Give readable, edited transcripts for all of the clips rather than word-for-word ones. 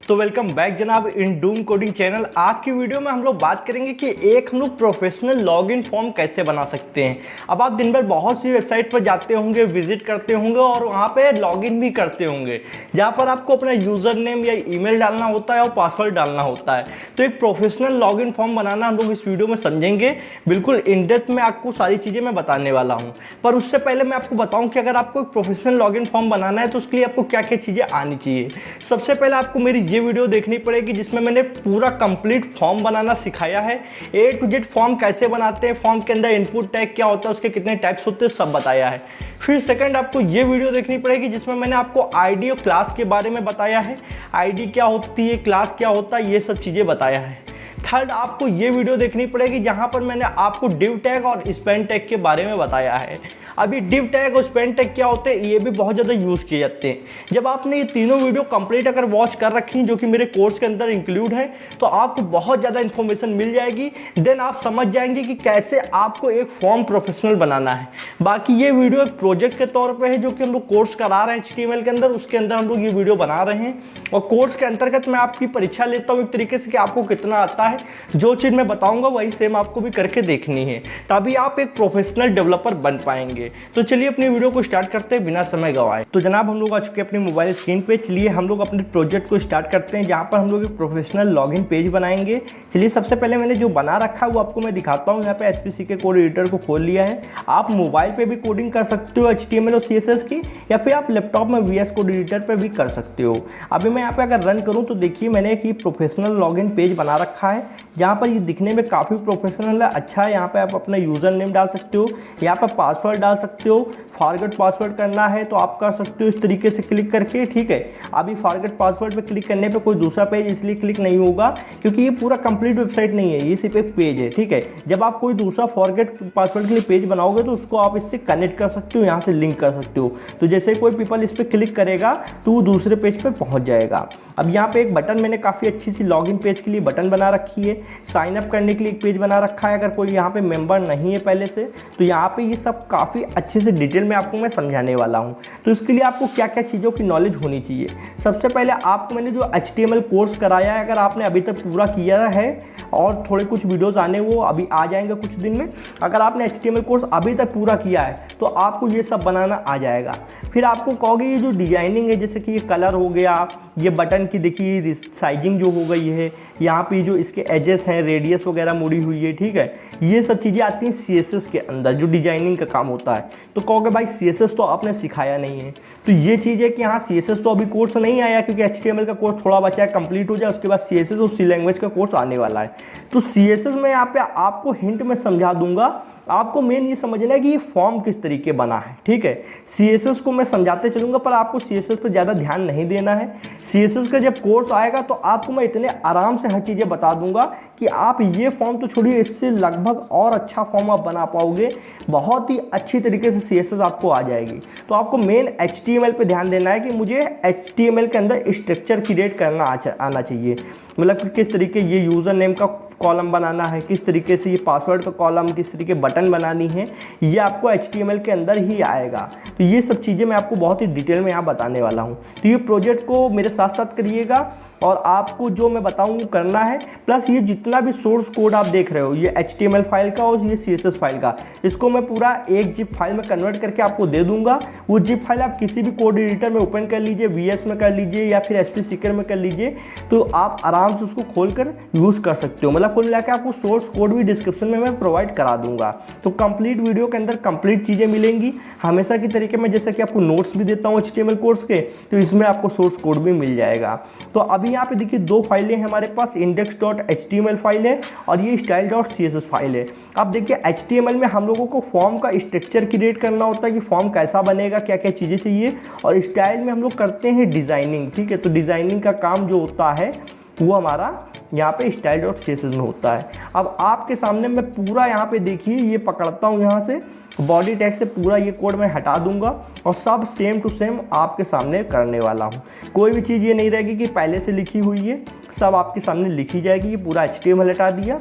तो welcome back जनाब इन Doom coding channel. आज की वीडियो में हम लोग बात करेंगे कि एक हम लोग प्रोफेशनल लॉगिन फॉर्म कैसे बना सकते हैं। अब आप दिन भर बहुत सी वेबसाइट पर जाते होंगे, विजिट करते होंगे और वहाँ पे लॉगिन भी करते होंगे, जहाँ पर आपको अपना यूज़र नेम या ईमेल डालना होता है और पासवर्ड डालना होता है। तो एक प्रोफेशनल लॉगिन फॉर्म बनाना हम लोग इस वीडियो में समझेंगे, बिल्कुल इन डेप्थ में आपको सारी चीज़ें मैं बताने वाला हूँ। पर उससे पहले मैं आपको बताऊँ कि अगर आपको एक प्रोफेशनल लॉगिन फॉर्म बनाना है तो उसके लिए आपको क्या क्या चीज़ें आनी चाहिए। सबसे पहले आपको मेरी ये वीडियो देखनी पड़ेगी जिसमें मैंने पूरा कंप्लीट फॉर्म बनाना सिखाया है। ए टू जेड फॉर्म कैसे बनाते हैं, फॉर्म के अंदर इनपुट टैग क्या होता है, उसके कितने टाइप्स होते हैं, सब बताया है। फिर सेकंड आपको ये वीडियो देखनी पड़ेगी जिसमें मैंने आपको आईडी और क्लास के बारे में बताया है। आईडी क्या होती है, क्लास क्या होता है, ये सब चीज़ें बताया है। थर्ड आपको ये वीडियो देखनी पड़ेगी जहां पर मैंने आपको डिव टैग और स्पेन टैग के बारे में बताया है। अभी डिव टैग और स्पेन टैग क्या होते हैं, ये भी बहुत ज़्यादा यूज़ किए जाते हैं। जब आपने ये तीनों वीडियो कंप्लीट अगर वॉच कर रखी जो कि मेरे कोर्स के अंदर इंक्लूड है, तो आपको बहुत ज़्यादा इन्फॉर्मेशन मिल जाएगी। देन आप समझ जाएंगे कि कैसे आपको एक फॉर्म प्रोफेशनल बनाना है। बाकी ये वीडियो एक प्रोजेक्ट के तौर पर है जो कि हम लोग कोर्स करा रहे हैं HTML के अंदर, उसके अंदर हम लोग ये वीडियो बना रहे हैं। और कोर्स के अंतर्गत मैं आपकी परीक्षा लेता हूँ एक तरीके से कि आपको कितना आता है। जो चीज़ मैं बताऊंगा वही सेम आपको भी करके देखनी है, तभी आप एक प्रोफेशनल डेवलपर बन पाएंगे। तो चलिए अपनी वीडियो को स्टार्ट करते हैं बिना समय गवाए। तो जनाब हम लोग आ चुके हैं अपनी मोबाइल स्क्रीन पे। चलिए हम लोग अपने प्रोजेक्ट को स्टार्ट करते हैं जहाँ पर हम लोग एक प्रोफेशनल लॉगिन पेज बनाएंगे। चलिए सबसे पहले मैंने जो बना रखा है वो आपको मैं दिखाता हूँ। यहाँ पे SPC के कोड एडिटर को खोल लिया है। आप मोबाइल पे भी कोडिंग कर सकते हो HTML और CSS की, या फिर आप लैपटॉप में VS कोड एडिटर पर भी कर सकते हो। अभी मैं यहाँ पे अगर रन करूँ तो देखिए मैंने एक प्रोफेशनल लॉगिन पेज बना रखा है जहाँ पर ये दिखने में काफ़ी प्रोफेशनल है, अच्छा है। यहाँ पे आप अपना यूज़र नेम डाल सकते हो, यहाँ पर पासवर्ड डाल सकते हो। फॉरगेट पासवर्ड करना है तो आप कर सकते हो इस तरीके से क्लिक करके, ठीक है। अभी फॉरगेट पासवर्ड पे क्लिक करने पे कोई दूसरा पेज इसलिए क्लिक नहीं होगा क्योंकि ये पूरा कंप्लीट वेबसाइट नहीं है, ये सिर्फ एक पेज है, ठीक है। जब आप कोई दूसरा फॉरगेट पासवर्ड के लिए पेज बनाओगे तो उसको आप इससे कनेक्ट कर सकते हो, यहाँ से लिंक कर सकते हो। तो जैसे कोई पीपल इस पर क्लिक करेगा तो वो दूसरे पेज पर पहुँच जाएगा। अब यहाँ पे एक बटन मैंने काफ़ी अच्छी सी लॉगिन पेज के लिए बटन बना रखी है। साइन अप करने के लिए एक पेज बना रखा है। अगर कोई यहाँ पे मेंबर नहीं है पहले से तो यहाँ पे ये सब काफ़ी अच्छे से डिटेल में आपको मैं समझाने वाला हूँ। तो इसके लिए आपको क्या क्या चीज़ों की नॉलेज होनी चाहिए। सबसे पहले आपको मैंने जो HTML कोर्स कराया है, अगर आपने अभी तक पूरा किया है और थोड़े कुछ वीडियोज़ आने वो अभी आ जाएंगे कुछ दिन में, अगर आपने HTML कोर्स अभी तक पूरा किया है तो आपको ये सब बनाना आ जाएगा। फिर आपको कहोगे ये जो डिजाइनिंग है, जैसे कि ये कलर हो गया, ये बटन की देखिए साइजिंग जो हो गई है, यहाँ पे जो इसके एजेस हैं, रेडियस वगैरह मुड़ी हुई है, ठीक है। ये सब चीज़ें आती हैं CSS के अंदर जो डिजाइनिंग का काम होता है। तो कहोगे भाई CSS तो आपने सिखाया नहीं है, तो ये चीज़ है कि हाँ CSS तो अभी कोर्स नहीं आया क्योंकि HTML का कोर्स थोड़ा बचा है, कंप्लीट हो जाए उसके बाद CSS और C लैंग्वेज का कोर्स आने वाला है। तो CSS में यहाँ पे आपको हिंट में समझा दूंगा। आपको मेन ये समझना है कि ये फॉर्म किस तरीके बना है, ठीक है। CSS को मैं समझाते चलूँगा पर आपको CSS पर ज़्यादा ध्यान नहीं देना है। CSS का जब कोर्स आएगा तो आपको मैं इतने आराम से हर चीज़ें बता दूंगा कि आप ये फॉर्म तो छोड़िए, इससे लगभग और अच्छा फॉर्म आप बना पाओगे। बहुत ही अच्छी तरीके से CSS आपको आ जाएगी। तो आपको मेन HTML पे ध्यान देना है कि मुझे HTML के अंदर स्ट्रक्चर क्रिएट करना आना चाहिए। मतलब कि किस तरीके ये यूज़र नेम का कॉलम बनाना है, किस तरीके से ये पासवर्ड का कॉलम, किस तरीके बटन बनानी है, ये आपको HTML के अंदर ही आएगा। तो ये सब चीज़ें मैं आपको बहुत ही डिटेल में यहाँ बताने वाला हूँ। तो ये प्रोजेक्ट को मेरे साथ साथ करिएगा और आपको जो मैं बताऊँ करना है। प्लस ये जितना भी सोर्स कोड आप देख रहे हो, ये HTML फाइल का और ये CSS फाइल का, इसको मैं पूरा एक जिप फाइल में कन्वर्ट करके आपको दे दूंगा। वो जिप फाइल आप किसी भी कोड एडिटर में ओपन कर लीजिए, VS में कर लीजिए या फिर SPSeeker में कर लीजिए, तो आप आराम से उसको खोल कर यूज़ कर सकते हो। मतलब कुल मिला के आपको सोर्स कोड भी डिस्क्रिप्शन में मैं प्रोवाइड करा दूंगा। तो कंप्लीट वीडियो के अंदर कंप्लीट चीज़ें मिलेंगी हमेशा की तरीके में, जैसे कि आपको नोट्स भी देता हूँ HTML कोर्स के, तो इसमें आपको सोर्स कोड भी मिल जाएगा। तो अभी यहाँ पे देखिए दो फाइलें हैं हमारे पास, index.html फाइल है और ये style.css फाइल है। अब देखिए HTML में हम लोगों को फॉर्म का स्ट्रक्चर क्रिएट करना होता है कि फॉर्म कैसा बनेगा, क्या क्या चीज़ें चाहिए, और स्टाइल में हम लोग करते हैं डिज़ाइनिंग, ठीक है। तो डिज़ाइनिंग का काम जो होता है वो हमारा यहाँ पे style.css में होता है। अब आपके सामने मैं पूरा यहाँ पे देखिए ये पकड़ता हूँ, यहाँ से बॉडी टैग से पूरा ये कोड मैं हटा दूंगा और सब सेम टू सेम आपके सामने करने वाला हूँ। कोई भी चीज़ ये नहीं रहेगी कि पहले से लिखी हुई है, सब आपके सामने लिखी जाएगी। ये पूरा HTML हटा दिया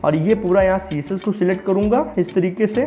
और ये पूरा यहाँ CSS को सिलेक्ट करूँगा इस तरीके से,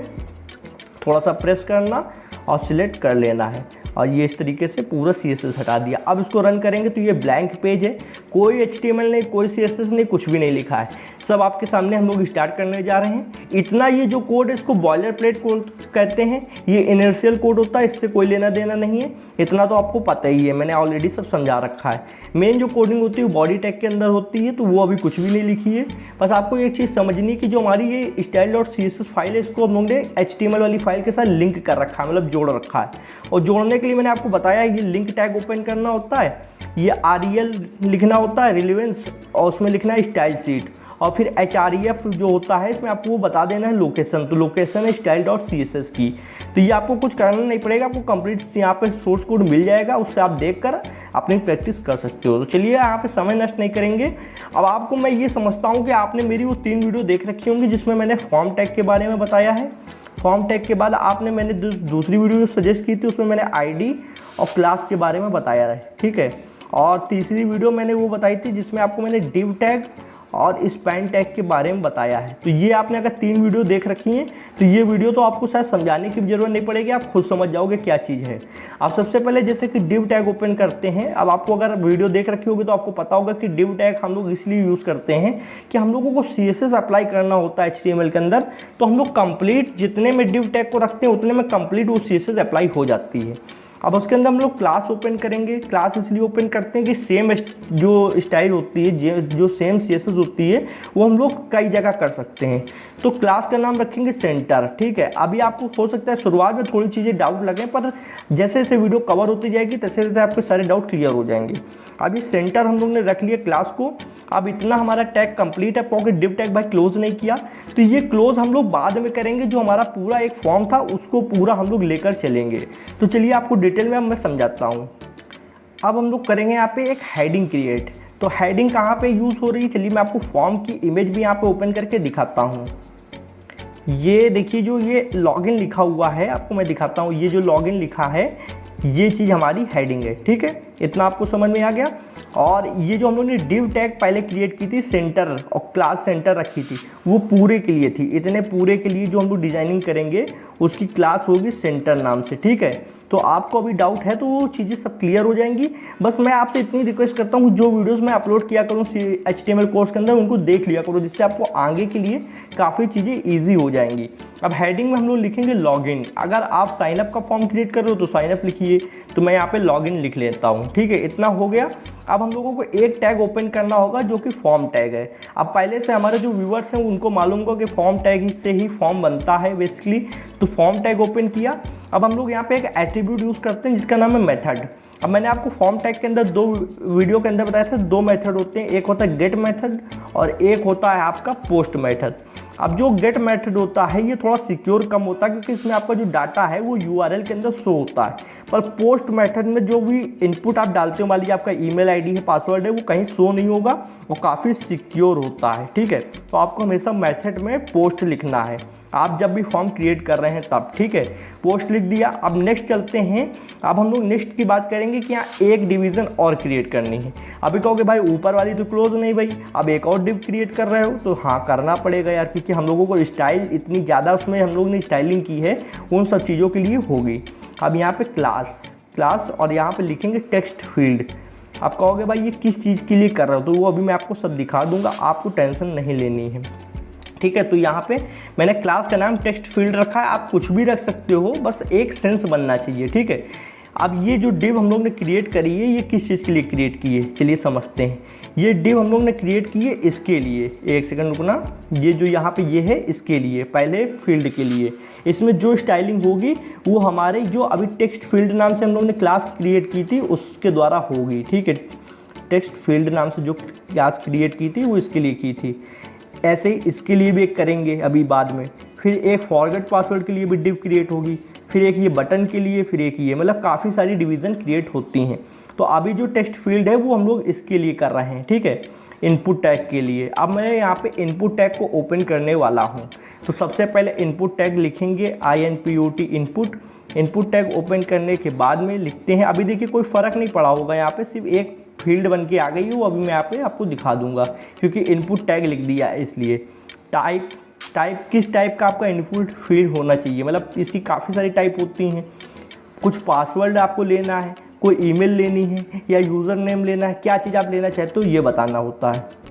थोड़ा सा प्रेस करना और सिलेक्ट कर लेना है। और ये इस तरीके से पूरा CSS हटा दिया। अब इसको रन करेंगे तो ये ब्लैंक पेज है, कोई HTML नहीं, कोई CSS नहीं, कुछ भी नहीं लिखा है, सब आपके सामने हम लोग स्टार्ट करने जा रहे हैं। इतना ये जो कोड है इसको बॉयलर प्लेट कोड कहते हैं, ये इनर्शियल कोड होता है, इससे कोई लेना देना नहीं है, इतना तो आपको पता ही है, मैंने ऑलरेडी सब समझा रखा है। मेन जो कोडिंग होती है वो बॉडी टैग के अंदर होती है, तो वो अभी कुछ भी नहीं लिखी है। बस आपको एक चीज़ समझनी कि जो हमारी ये style.css फाइल है इसको हम लोग ने HTML वाली फाइल के साथ लिंक कर रखा है, मतलब जोड़ रखा है। और जोड़ने के लिए मैंने आपको बताया ये लिंक टैग ओपन करना होता है, ये REL लिखना होता है रिलेवेंस, और उसमें लिखना है स्टाइल शीट, और फिर href जो होता है इसमें आपको वो बता देना है लोकेशन, तो लोकेशन है style.css की। तो ये आपको कुछ करना नहीं पड़ेगा, आपको कंप्लीट यहाँ पे सोर्स कोड मिल जाएगा, उससे आप देखकर अपनी प्रैक्टिस कर सकते हो। तो चलिए यहाँ पे समय नष्ट नहीं करेंगे। अब आपको मैं ये समझता हूँ कि आपने मेरी वो 3 वीडियो देख रखी होंगी जिसमें मैंने फॉर्म टैग के बारे में बताया है। फॉर्म टैग के बाद आपने मैंने दूसरी वीडियो जो सजेस्ट की थी उसमें मैंने ID और क्लास के बारे में बताया है, ठीक है। और तीसरी वीडियो मैंने वो बताई थी जिसमें आपको मैंने डिव टैग और स्पैन टैग के बारे में बताया है। तो ये आपने अगर 3 वीडियो देख रखी हैं तो ये वीडियो तो आपको शायद समझाने की ज़रूरत नहीं पड़ेगी, आप खुद समझ जाओगे क्या चीज़ है। आप सबसे पहले जैसे कि डिव टैग ओपन करते हैं, अब आपको अगर वीडियो देख रखी होगी तो आपको पता होगा कि डिव टैग हम लोग इसलिए यूज़ करते हैं कि हम लोगों को CSS अप्लाई करना होता है HTML के अंदर, तो हम लोग कंप्लीट जितने में डिव टैग को रखते हैं उतने में कंप्लीट वो CSS अप्लाई हो जाती है। अब उसके अंदर हम लोग क्लास ओपन करेंगे। क्लास इसलिए ओपन करते हैं कि सेम जो स्टाइल होती है, जो सेम CSS होती है वो हम लोग कई जगह कर सकते हैं। तो क्लास का नाम रखेंगे सेंटर, ठीक है। अभी आपको हो सकता है शुरुआत में थोड़ी चीज़ें डाउट लगे, पर जैसे जैसे वीडियो कवर होती जाएगी तैसे तैसे आपके सारे डाउट क्लियर हो जाएंगे। अभी सेंटर हम लोग ने रख लिया क्लास को। अब इतना हमारा टैग कंप्लीट है, पॉकेट डिव टैग भाई क्लोज नहीं किया, तो ये क्लोज हम लोग बाद में करेंगे। जो हमारा पूरा एक फॉर्म था उसको पूरा हम लोग लेकर चलेंगे। तो चलिए आपको डिटेल में मैं समझाता हूँ। अब हम लोग करेंगे यहाँ पे एक हेडिंग क्रिएट। तो हेडिंग कहाँ पे यूज़ हो रही है, चलिए मैं आपको फॉर्म की इमेज भी यहाँ पे ओपन करके दिखाता हूँ। ये देखिए जो ये लॉगिन लिखा हुआ है आपको मैं दिखाता हूँ। ये जो लॉगिन लिखा है ये चीज़ हमारी हेडिंग है, ठीक है। इतना आपको समझ में आ गया। और ये जो हम लोग ने डिव टैग पहले क्रिएट की थी सेंटर और क्लास सेंटर रखी थी वो पूरे के लिए थी। इतने पूरे के लिए जो हम लोग डिजाइनिंग करेंगे उसकी क्लास होगी सेंटर नाम से, ठीक है। तो आपको अभी डाउट है तो वो चीज़ें सब क्लियर हो जाएंगी। बस मैं आपसे इतनी रिक्वेस्ट करता हूँ जो वीडियोस मैं अपलोड किया करूँ HTML कोर्स के अंदर उनको देख लिया करो, जिससे आपको आगे के लिए काफ़ी चीज़ें ईजी हो जाएंगी। अब हेडिंग में हम लोग लिखेंगे लॉगिन। अगर आप साइनअप का फॉर्म क्रिएट कर रहे हो तो साइनअप लिखिए, तो मैं यहाँ पे लॉगिन लिख लेता हूँ, ठीक है। इतना हो गया। अब हम लोगों को एक टैग ओपन करना होगा जो कि फॉर्म टैग है। अब पहले से हमारे जो व्यूअर्स हैं उनको मालूम होगा कि फॉर्म टैग से ही फॉर्म बनता है बेसिकली। तो फॉर्म टैग ओपन किया। अब हम लोग यहाँ पे एक एट्रीब्यूट यूज़ करते हैं जिसका नाम है मेथड। अब मैंने आपको फॉर्म टैग के अंदर 2 वीडियो के अंदर बताया था 2 मेथड होते हैं, एक होता है गेट मेथड और एक होता है आपका पोस्ट मेथड। अब जो गेट मेथड होता है ये थोड़ा सिक्योर कम होता है क्योंकि इसमें आपका जो डाटा है वो URL के अंदर शो होता है, पर पोस्ट मेथड में जो भी इनपुट आप डालते हो, मान लीजिए आपका ईमेल आईडी है, पासवर्ड है, वो कहीं शो नहीं होगा और काफ़ी सिक्योर होता है, ठीक है। तो आपको हमेशा मेथड में पोस्ट लिखना है आप जब भी फॉर्म क्रिएट कर रहे हैं तब, ठीक है। पोस्ट लिख दिया। अब नेक्स्ट चलते हैं। अब हम लोग नेक्स्ट की बात करेंगे कि यहाँ एक डिवीज़न और क्रिएट करनी है। अभी कहोगे भाई ऊपर वाली तो क्लोज नहीं भाई, अब एक और डिव क्रिएट कर रहे हो, तो हाँ करना पड़ेगा यार, क्योंकि हम लोगों को स्टाइल इतनी ज़्यादा उसमें हम लोग ने स्टाइलिंग की है उन सब चीज़ों के लिए होगी। अब यहाँ पे क्लास और यहाँ पे लिखेंगे टेक्स्ट फील्ड। आप कहोगे भाई ये किस चीज़ के लिए कर रहे हो, तो वो अभी मैं आपको सब दिखा दूंगा, आपको टेंशन नहीं लेनी है, ठीक है। तो यहाँ पे मैंने क्लास का नाम टेक्स्ट फील्ड रखा है, आप कुछ भी रख सकते हो, बस एक सेंस बनना चाहिए, ठीक है। अब ये जो डिव हम लोग ने क्रिएट करी है ये किस चीज़ के लिए क्रिएट की है, चलिए समझते हैं। ये डिव हम लोग ने क्रिएट की है इसके लिए, एक सेकंड रुकना, ये जो यहाँ पे ये है इसके लिए, पहले फील्ड के लिए। इसमें जो स्टाइलिंग होगी वो हमारे जो अभी टेक्स्ट फील्ड नाम से हम लोग ने क्लास क्रिएट की थी उसके द्वारा होगी, ठीक है। टेक्स्ट फील्ड नाम से जो क्लास क्रिएट की थी वो इसके लिए की थी। ऐसे ही इसके लिए भी एक करेंगे अभी बाद में, फिर एक फॉरगेट पासवर्ड के लिए भी डिव क्रिएट होगी, फिर एक ये बटन के लिए, फिर एक ये, मतलब काफ़ी सारी डिवीज़न क्रिएट होती हैं। तो अभी जो टेक्स्ट फील्ड है वो हम लोग इसके लिए कर रहे हैं, ठीक है, इनपुट टैग के लिए। अब मैं यहाँ पे इनपुट टैग को ओपन करने वाला हूँ। तो सबसे पहले इनपुट टैग लिखेंगे INPUT input. Input tag open करने के बाद में लिखते हैं, अभी देखिए कोई फ़र्क नहीं पड़ा होगा, यहाँ पे सिर्फ एक फील्ड बन के आ गई है, वो अभी मैं यहाँ पे आपको दिखा दूंगा क्योंकि इनपुट टैग लिख दिया है इसलिए। टाइप किस टाइप का आपका इनपुट फील्ड होना चाहिए, मतलब इसकी काफ़ी सारी टाइप होती हैं। कुछ पासवर्ड आपको लेना है, कोई ईमेल लेनी है या यूज़र नेम लेना है, क्या चीज़ आप लेना चाहते हो ये बताना होता है।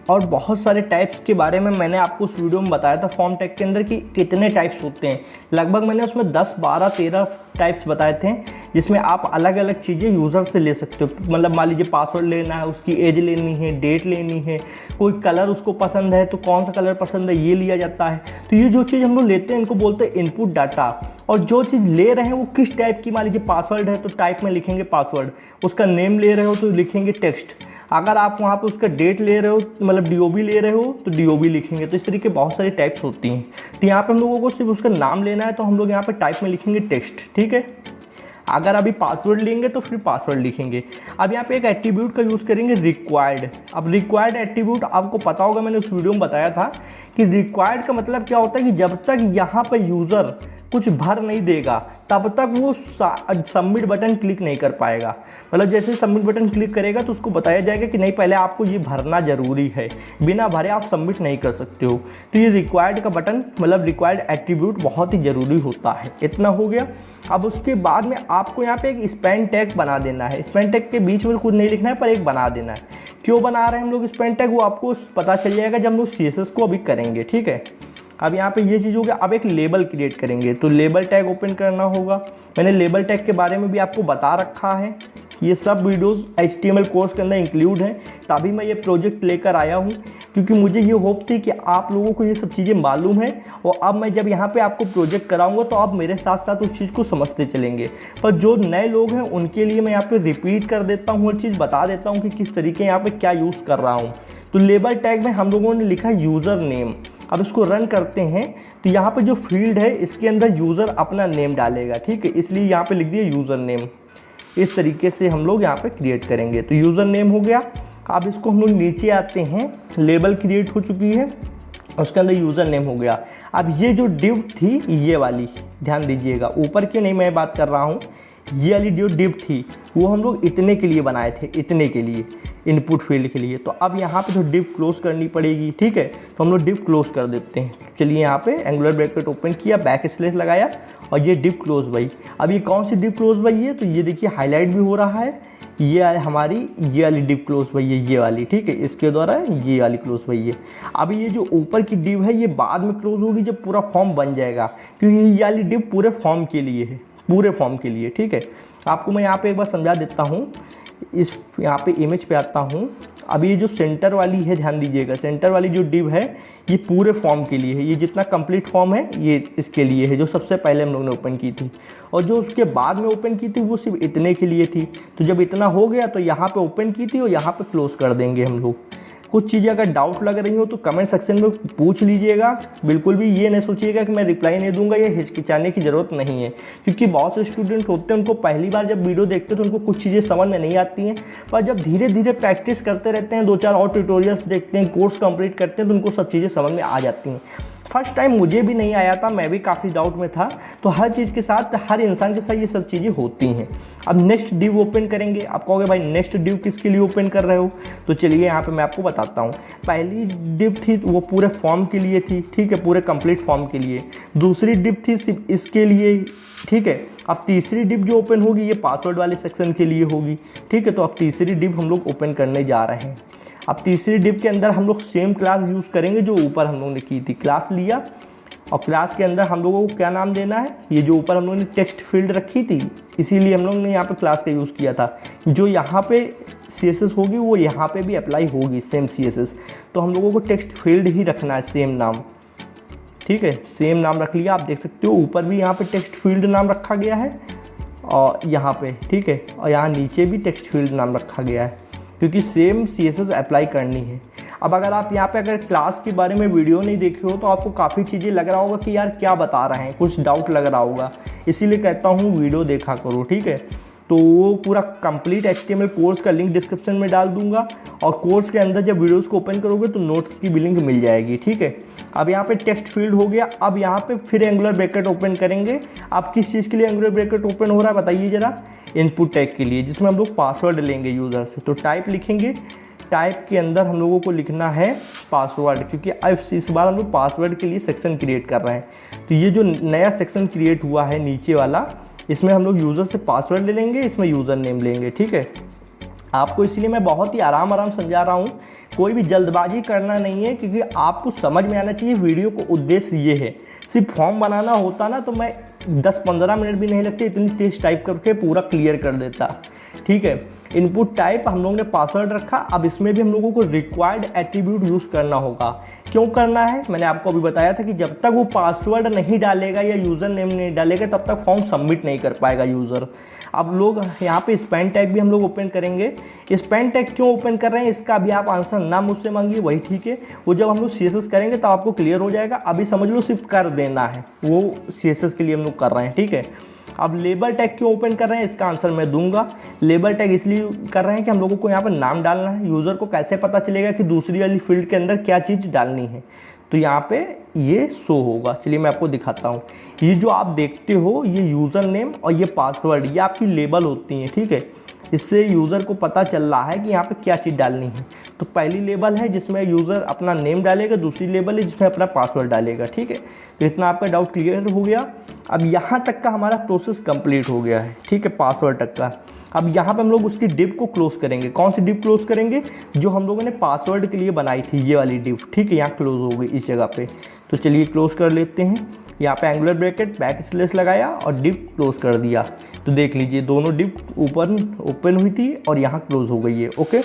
और बहुत सारे टाइप्स के बारे में मैंने आपको उस वीडियो में बताया था फॉर्म टैग के अंदर कि कितने टाइप्स होते हैं। लगभग मैंने उसमें 10, 12, 13 टाइप्स बताए थे, जिसमें आप अलग अलग चीज़ें यूज़र से ले सकते हो। मतलब मान लीजिए पासवर्ड लेना है, उसकी एज लेनी है, डेट लेनी है, कोई कलर उसको पसंद है तो कौन सा कलर पसंद है ये लिया जाता है। तो ये जो चीज़ हम लोग लेते हैं इनको बोलते हैं इनपुट डाटा। और जो चीज़ ले रहे हैं वो किस टाइप की, मान लीजिए पासवर्ड है तो टाइप में लिखेंगे पासवर्ड, उसका नेम ले रहे हो तो लिखेंगे टेक्स्ट, अगर आप वहाँ पे उसका डेट ले रहे हो मतलब DOB ले रहे हो तो DOB लिखेंगे। तो इस तरीके बहुत सारी टाइप्स होती हैं। तो यहाँ पे हम लोगों को सिर्फ उसका नाम लेना है तो हम लोग यहाँ पे टाइप में लिखेंगे टेक्स्ट, ठीक है। अगर अभी पासवर्ड लेंगे तो फिर पासवर्ड लिखेंगे। अब यहाँ पे एक एट्रीब्यूट का यूज़ करेंगे रिक्वायर्ड। अब रिक्वायर्ड एट्रीब्यूट आपको पता होगा, मैंने उस वीडियो में बताया था कि रिक्वायर्ड का मतलब क्या होता है कि जब तक यहाँ पर यूज़र कुछ भर नहीं देगा तब तक वो सबमिट बटन क्लिक नहीं कर पाएगा। मतलब जैसे सबमिट बटन क्लिक करेगा तो उसको बताया जाएगा कि नहीं पहले आपको ये भरना ज़रूरी है, बिना भरे आप सबमिट नहीं कर सकते हो। तो ये रिक्वायर्ड का बटन मतलब रिक्वायर्ड एट्रीब्यूट बहुत ही ज़रूरी होता है। इतना हो गया। अब उसके बाद में आपको यहाँ पे एक स्पैन टैग बना देना है। स्पैन टैग के बीच में कुछ नहीं लिखना है पर एक बना देना है। क्यों बना रहे हैं हम लोग स्पैन टैग वो आपको पता चल जाएगा जब हम लोग CSS को अभी करेंगे, ठीक है। अब यहाँ पे ये चीज़ हो गया। अब एक लेबल क्रिएट करेंगे तो लेबल टैग ओपन करना होगा। मैंने लेबल टैग के बारे में भी आपको बता रखा है, ये सब वीडियोस HTML कोर्स के अंदर इंक्लूड हैं, तभी मैं ये प्रोजेक्ट लेकर आया हूँ क्योंकि मुझे ये होप थी कि आप लोगों को ये सब चीज़ें मालूम है। और अब मैं जब यहाँ पे आपको प्रोजेक्ट कराऊंगा तो आप मेरे साथ साथ उस चीज़ को समझते चलेंगे। पर जो नए लोग हैं उनके लिए मैं यहाँ पे रिपीट कर देता हूँ, हर चीज़ बता देता हूँ कि किस तरीके यहाँ पे क्या यूज़ कर रहा हूँ। तो लेबल टैग में हम लोगों ने लिखा यूज़र नेम। अब इसको रन करते हैं तो यहाँ पे जो फील्ड है इसके अंदर यूज़र अपना नेम डालेगा, ठीक है, इसलिए यहाँ पे लिख दिया यूज़र नेम। इस तरीके से हम लोग यहाँ पे क्रिएट करेंगे। तो यूज़र नेम हो गया। अब इसको हम लोग नीचे आते हैं, लेबल क्रिएट हो चुकी है, उसके अंदर यूज़र नेम हो गया। अब ये जो डिव थी ये वाली, ध्यान दीजिएगा, ऊपर की नहीं मैं बात कर रहा हूँ, ये वाली जो डिव थी वो हम लोग इतने के लिए बनाए थे, इतने के लिए इनपुट फील्ड के लिए। तो अब यहाँ पे तो डिव क्लोज करनी पड़ेगी, ठीक है। तो हम लोग डिव क्लोज कर देते हैं। चलिए यहाँ पे एंगुलर ब्रैकेट ओपन किया, बैक स्लैश लगाया और ये डिव क्लोज भाई। अब ये कौन सी डिव क्लोज भाई है, तो ये देखिए हाईलाइट भी हो रहा है, ये हमारी ये वाली डिव क्लोज भाई है, ये वाली, ठीक है, इसके द्वारा ये वाली क्लोज भाई है। अब ये जो ऊपर की डिव है ये बाद में क्लोज होगी जब पूरा फॉर्म बन जाएगा, क्योंकि ये वाली डिव पूरे फॉर्म के लिए है, पूरे फॉर्म के लिए, ठीक है। आपको मैं यहाँ पे एक बार समझा देता हूँ। इस यहाँ पे इमेज पे आता हूँ। अब ये जो सेंटर वाली है, ध्यान दीजिएगा, सेंटर वाली जो डिव है ये पूरे फॉर्म के लिए है। ये जितना कंप्लीट फॉर्म है ये इसके लिए है, जो सबसे पहले हम लोग ने ओपन की थी। और जो उसके बाद में ओपन की थी वो सिर्फ इतने के लिए थी। तो जब इतना हो गया तो यहाँ पे ओपन की थी और यहाँ पे क्लोज कर देंगे हम लोग। कुछ चीज़ें अगर डाउट लग रही हो तो कमेंट सेक्शन में पूछ लीजिएगा। बिल्कुल भी ये नहीं सोचिएगा कि मैं रिप्लाई नहीं दूंगा, ये हिचकिचाने की ज़रूरत नहीं है, क्योंकि बहुत से स्टूडेंट होते हैं उनको पहली बार जब वीडियो देखते हैं तो उनको कुछ चीज़ें समझ में नहीं आती हैं, पर जब धीरे धीरे प्रैक्टिस करते रहते हैं, 2-4 और ट्यूटोरियल्स देखते हैं, कोर्स कंप्लीट करते हैं तो उनको सब चीज़ें समझ में आ जाती हैं। फर्स्ट टाइम मुझे भी नहीं आया था, मैं भी काफ़ी डाउट में था। तो हर चीज़ के साथ, हर इंसान के साथ ये सब चीज़ें होती हैं। अब नेक्स्ट डिव ओपन करेंगे। आप कहोगे भाई नेक्स्ट डिव किसके लिए ओपन कर रहे हो, तो चलिए यहाँ पे मैं आपको बताता हूँ। पहली डिव थी वो पूरे फॉर्म के लिए थी, ठीक है, पूरे कंप्लीट फॉर्म के लिए। दूसरी डिव थी सिर्फ इसके लिए, ठीक है। अब तीसरी डिव जो ओपन होगी ये पासवर्ड वाले सेक्शन के लिए होगी, ठीक है। तो अब तीसरी डिव हम लोग ओपन करने जा रहे हैं। अब तीसरी डिव के अंदर हम लोग सेम क्लास यूज़ करेंगे जो ऊपर हम लोगों ने की थी। क्लास लिया और क्लास के अंदर हम लोगों को क्या नाम देना है, ये जो ऊपर हम लोगों ने टेक्स्ट फील्ड रखी थी इसीलिए हम लोग ने यहाँ पे क्लास का यूज़ किया था। जो यहाँ पे CSS होगी वो यहाँ पे भी अप्लाई होगी, सेम CSS। तो हम लोगों को टेक्स्ट फील्ड ही रखना है, सेम नाम, ठीक है, सेम नाम रख लिया। आप देख सकते हो ऊपर भी यहाँ पे टेक्स्ट फील्ड नाम रखा गया है और यहाँ पे, ठीक है, और यहाँ नीचे भी टेक्स्ट फील्ड नाम रखा गया है, क्योंकि सेम CSS अप्लाई करनी है। अब अगर आप यहाँ पे अगर क्लास के बारे में वीडियो नहीं देखे हो तो आपको काफ़ी चीज़ें लग रहा होगा कि यार क्या बता रहे हैं, कुछ डाउट लग रहा होगा, इसीलिए कहता हूँ वीडियो देखा करो, ठीक है। तो वो पूरा कंप्लीट HTML कोर्स का लिंक डिस्क्रिप्शन में डाल दूंगा और कोर्स के अंदर जब वीडियोस को ओपन करोगे तो नोट्स की भी लिंक मिल जाएगी, ठीक है। अब यहाँ पे टेक्स्ट फील्ड हो गया। अब यहाँ पे फिर एंगुलर ब्रैकेट ओपन करेंगे। अब किस चीज़ के लिए एंगुलर ब्रैकेट ओपन हो रहा है बताइए ज़रा, इनपुट टैग के लिए, जिसमें हम लोग पासवर्ड लेंगे यूज़र से। तो टाइप लिखेंगे, टाइप के अंदर हम लोगों को लिखना है पासवर्ड, क्योंकि अब इस बार हम लोग पासवर्ड के लिए सेक्शन क्रिएट कर रहे हैं। तो ये जो नया सेक्शन क्रिएट हुआ है नीचे वाला, इसमें हम लोग यूज़र से पासवर्ड ले लेंगे, इसमें यूज़र नेम लेंगे, ठीक है। आपको इसलिए मैं बहुत ही आराम समझा रहा हूँ, कोई भी जल्दबाजी करना नहीं है, क्योंकि आपको समझ में आना चाहिए वीडियो को उद्देश्य ये है। सिर्फ फॉर्म बनाना होता ना तो मैं 10-15 मिनट भी नहीं लगते, इतनी तेज टाइप करके पूरा क्लियर कर देता, ठीक है। इनपुट टाइप हम लोगों ने पासवर्ड रखा। अब इसमें भी हम लोगों को रिक्वायर्ड एट्रीब्यूट यूज़ करना होगा। क्यों करना है, मैंने आपको अभी बताया था कि जब तक वो पासवर्ड नहीं डालेगा या यूज़र नेम नहीं डालेगा तब तक फॉर्म सबमिट नहीं कर पाएगा यूज़र। अब लोग यहाँ पे स्पेन टैग भी हम लोग ओपन करेंगे। स्पेन टैग क्यों ओपन कर रहे हैं इसका अभी आप आंसर ना मुझसे मांगिए, वही ठीक है। वो जब हम लोग CSS करेंगे तो आपको क्लियर हो जाएगा। अभी समझ लो सिर्फ कर देना है, वो CSS के लिए हम लोग कर रहे हैं, ठीक है। अब लेबल टैग क्यों ओपन कर रहे हैं इसका आंसर मैं दूंगा। लेबल टैग इसलिए कर रहे हैं कि हम लोगों को यहाँ पर नाम डालना है। यूज़र को कैसे पता चलेगा कि दूसरी वाली फील्ड के अंदर क्या चीज़ डालनी है, तो यहाँ पे ये शो होगा। चलिए मैं आपको दिखाता हूँ। ये जो आप देखते हो ये यूज़र नेम और ये पासवर्ड, ये आपकी लेबल होती हैं, ठीक है। इससे यूज़र को पता चल रहा है कि यहाँ पे क्या चीज़ डालनी है। तो पहली लेबल है जिसमें यूज़र अपना नेम डालेगा, दूसरी लेबल है जिसमें अपना पासवर्ड डालेगा, ठीक है। तो इतना आपका डाउट क्लियर हो गया। अब यहाँ तक का हमारा प्रोसेस कंप्लीट हो गया है, ठीक है, पासवर्ड तक का। अब यहाँ पे हम लोग उसकी डिव को क्लोज करेंगे। कौन सी डिव क्लोज करेंगे, जो हम लोगों ने पासवर्ड के लिए बनाई थी, ये वाली डिव, ठीक है। यहाँ क्लोज हो गई इस जगह पे। तो चलिए क्लोज कर लेते हैं। यहाँ पे एंगुलर ब्रैकेट बैक स्लैश लगाया और डिव क्लोज कर दिया। तो देख लीजिए दोनों डिव ऊपर ओपन हुई थी और यहाँ क्लोज हो गई है, ओके।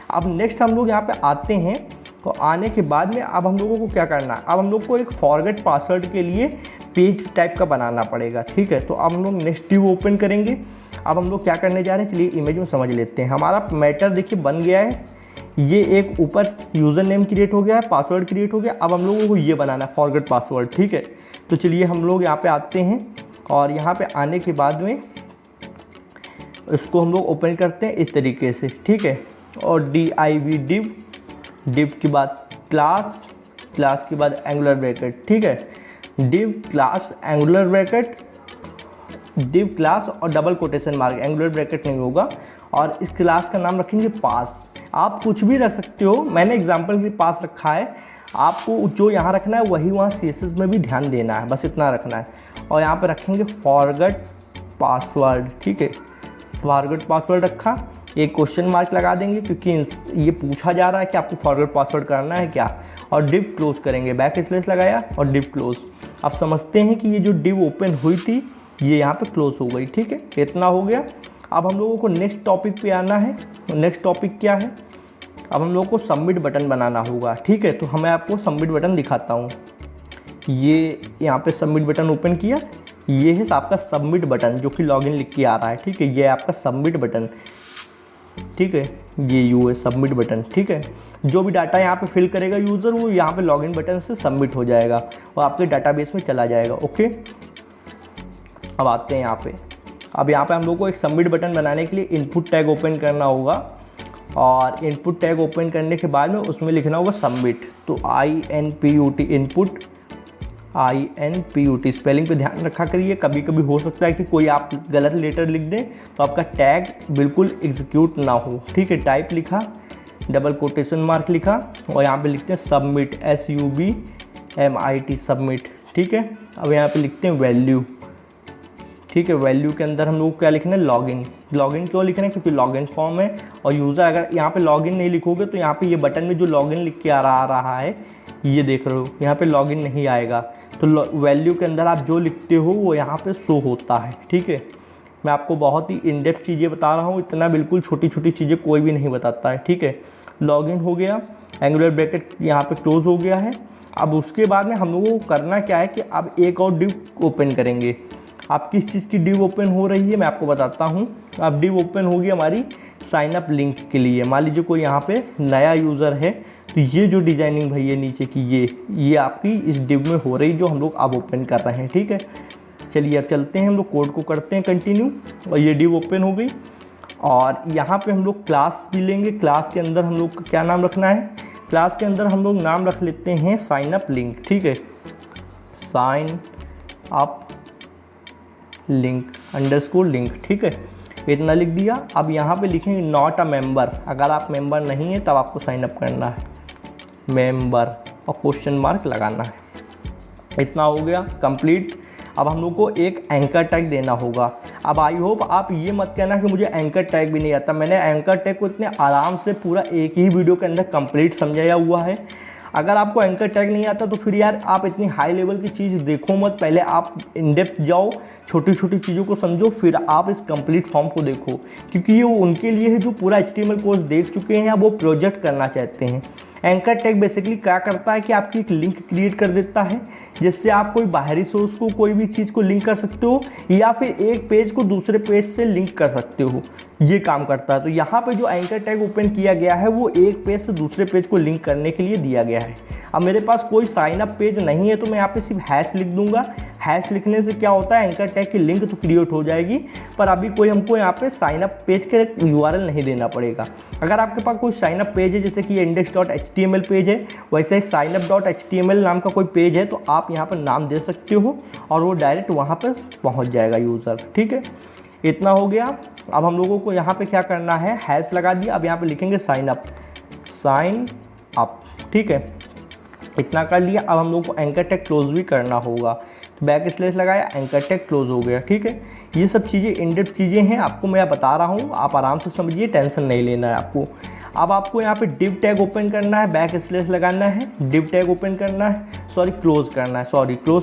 अब नेक्स्ट हम लोग यहाँ पे आते हैं। तो आने के बाद में अब हम लोगों को क्या करना है, अब हम लोग को एक फॉरगेट पासवर्ड के लिए पेज टाइप का बनाना पड़ेगा, ठीक है। तो अब हम लोग नेक्स्ट डिव ओपन करेंगे। अब हम लोग क्या करने जा रहे हैं, चलिए इमेज में समझ लेते हैं। हमारा मैटर देखिए बन गया है। ये एक ऊपर यूज़र नेम क्रिएट हो गया है, पासवर्ड क्रिएट हो गया। अब हम लोगों को ये बनाना है फॉरगेट पासवर्ड, ठीक है। तो चलिए हम लोग यहाँ पे आते हैं और यहाँ पे आने के बाद में इसको हम लोग ओपन करते हैं इस तरीके से, ठीक है। और div डिव, डिव के बाद क्लास, क्लास के बाद एंगुलर ब्रैकेट, ठीक है। Div class angular bracket, div class और double quotation mark, angular bracket नहीं होगा। और इस क्लास का नाम रखेंगे पास। आप कुछ भी रख सकते हो, मैंने एग्जांपल के लिए पास रखा है। आपको जो यहाँ रखना है वही वहाँ CSS में भी ध्यान देना है, बस इतना रखना है। और यहाँ पे रखेंगे फॉरगेट पासवर्ड, ठीक है। फॉरगेट पासवर्ड रखा, एक क्वेश्चन मार्क लगा देंगे क्योंकि ये पूछा जा रहा है कि आपको फॉरगेट पासवर्ड करना है क्या। और डिव क्लोज करेंगे, बैक स्लैश लगाया और डिव क्लोज। आप समझते हैं कि ये जो डिव ओपन हुई थी ये यहाँ पे क्लोज हो गई, ठीक है। इतना हो गया। अब हम लोगों को नेक्स्ट टॉपिक पे आना है। नेक्स्ट टॉपिक क्या है, अब हम लोगों को सबमिट बटन बनाना होगा, ठीक है। तो मैं आपको सबमिट बटन दिखाता हूँ। ये यहाँ पे सबमिट बटन ओपन किया, ये है आपका सबमिट बटन जो कि लॉगिन लिख के आ रहा है, ठीक है। ये आपका सबमिट बटन, ठीक है। ये यू है सबमिट बटन, ठीक है। जो भी डाटा यहाँ पे फिल करेगा यूज़र वो यहाँ पे लॉगिन बटन से सबमिट हो जाएगा और आपके डाटाबेस में चला जाएगा, ओके। अब आते हैं यहाँ पे। अब यहाँ पे हम लोग को एक सबमिट बटन बनाने के लिए इनपुट टैग ओपन करना होगा और इनपुट टैग ओपन करने के बाद में उसमें लिखना होगा सबमिट। तो INPUT इनपुट, INPUT स्पेलिंग पे ध्यान रखा करिए। कभी कभी हो सकता है कि कोई आप गलत लेटर लिख दें तो आपका टैग बिल्कुल एग्जीक्यूट ना हो, ठीक है। टाइप लिखा, डबल कोटेशन मार्क लिखा और यहाँ पे लिखते हैं सबमिट, SUBMIT सबमिट, ठीक है। अब यहाँ पे लिखते हैं वैल्यू, ठीक है। वैल्यू के अंदर हम लोग को क्या लिखना है, लॉगिन। लॉगिन क्यों लिखना है, क्योंकि लॉगिन फॉर्म है और यूज़र अगर यहाँ पे लॉगिन नहीं लिखोगे तो यहाँ पे ये बटन में जो लॉगिन लिख के आ रहा है ये देख रहे हो, यहाँ पे लॉगिन नहीं आएगा। तो वैल्यू के अंदर आप जो लिखते हो वो यहाँ पे शो होता है, ठीक है। मैं आपको बहुत ही इन डेप्थ चीज़ें बता रहा हूँ, इतना बिल्कुल छोटी छोटी चीज़ें कोई भी नहीं बताता है, ठीक है। लॉगिन हो गया, एंगुलर ब्रैकेट यहाँ पे क्लोज हो गया है। अब उसके बाद में हम लोगों को करना क्या है कि अब एक और डिव ओपन करेंगे। आप किस चीज़ की डिव ओपन हो रही है मैं आपको बताता हूँ। अब डिव ओपन होगी हमारी साइन अप लिंक के लिए। मान लीजिए कोई यहाँ पे नया यूज़र है तो ये जो डिजाइनिंग भाई है नीचे की ये आपकी इस डिव में हो रही जो हम लोग अब ओपन कर रहे हैं, ठीक है। चलिए अब चलते हैं, हम लोग कोड को करते हैं कंटिन्यू और ये डिव ओपन हो गई। और यहाँ पे हम लोग क्लास भी लेंगे। क्लास के अंदर हम लोग का क्या नाम रखना है, क्लास के अंदर हम लोग नाम रख लेते हैं साइन अप लिंक, ठीक है। Sign up link underscore link, ठीक है। इतना लिख दिया। अब यहाँ पे लिखेंगे नॉट अ मेंबर। अगर आप मेंबर नहीं है तब आपको साइन अप करना है, मेंबर और क्वेश्चन मार्क लगाना है। इतना हो गया कंप्लीट। अब हम लोग को एक एंकर टैग देना होगा। अब आई होप आप ये मत कहना कि मुझे एंकर टैग भी नहीं आता। मैंने एंकर टैग को इतने आराम से पूरा एक ही वीडियो के अंदर कंप्लीट समझाया हुआ है। अगर आपको एंकर टैग नहीं आता तो फिर यार आप इतनी हाई लेवल की चीज़ देखो मत, पहले आप इन डेप्थ जाओ, छोटी छोटी चीज़ों को समझो, फिर आप इस कंप्लीट फॉर्म को देखो, क्योंकि ये उनके लिए है जो पूरा HTML कोर्स देख चुके हैं या वो प्रोजेक्ट करना चाहते हैं। एंकर टैग बेसिकली क्या करता है कि आपकी एक लिंक क्रिएट कर देता है, जिससे आप कोई बाहरी सोर्स को, कोई भी चीज़ को लिंक कर सकते हो या फिर एक पेज को दूसरे पेज से लिंक कर सकते हो, ये काम करता है। तो यहाँ पे जो एंकर टैग ओपन किया गया है वो एक पेज से दूसरे पेज को लिंक करने के लिए दिया गया है। अब मेरे पास कोई साइन अप पेज नहीं है तो मैं यहाँ पे सिर्फ हैश लिख दूंगा। हैश लिखने से क्या होता है, एंकर टैग की लिंक तो क्रिएट हो जाएगी, पर अभी कोई हमको यहाँ पे साइन अप पेज के URL नहीं देना पड़ेगा। अगर आपके पास कोई साइन अप पेज है, जैसे कि index.html पेज है, वैसे ही signup.html नाम का कोई पेज है, तो आप यहाँ पर नाम दे सकते हो और वो डायरेक्ट वहाँ पर पहुँच जाएगा यूज़र। ठीक है, इतना हो गया। अब हम लोगों को यहाँ पे क्या करना है, हैश लगा दिया। अब यहाँ पे लिखेंगे साइन अप। ठीक है, इतना कर लिया। अब हम लोग को एंकर टैग क्लोज भी करना होगा, तो बैक स्लैश लगाया, एंकर टैग क्लोज हो गया। ठीक है, ये सब चीज़ें इनडेप्थ चीज़ें हैं, आपको मैं बता रहा हूँ, आप आराम से समझिए, टेंशन नहीं लेना है आपको। अब आपको यहाँ पे डिव टैग ओपन करना है, बैक स्लैश लगाना है, डिव टैग ओपन करना है, क्लोज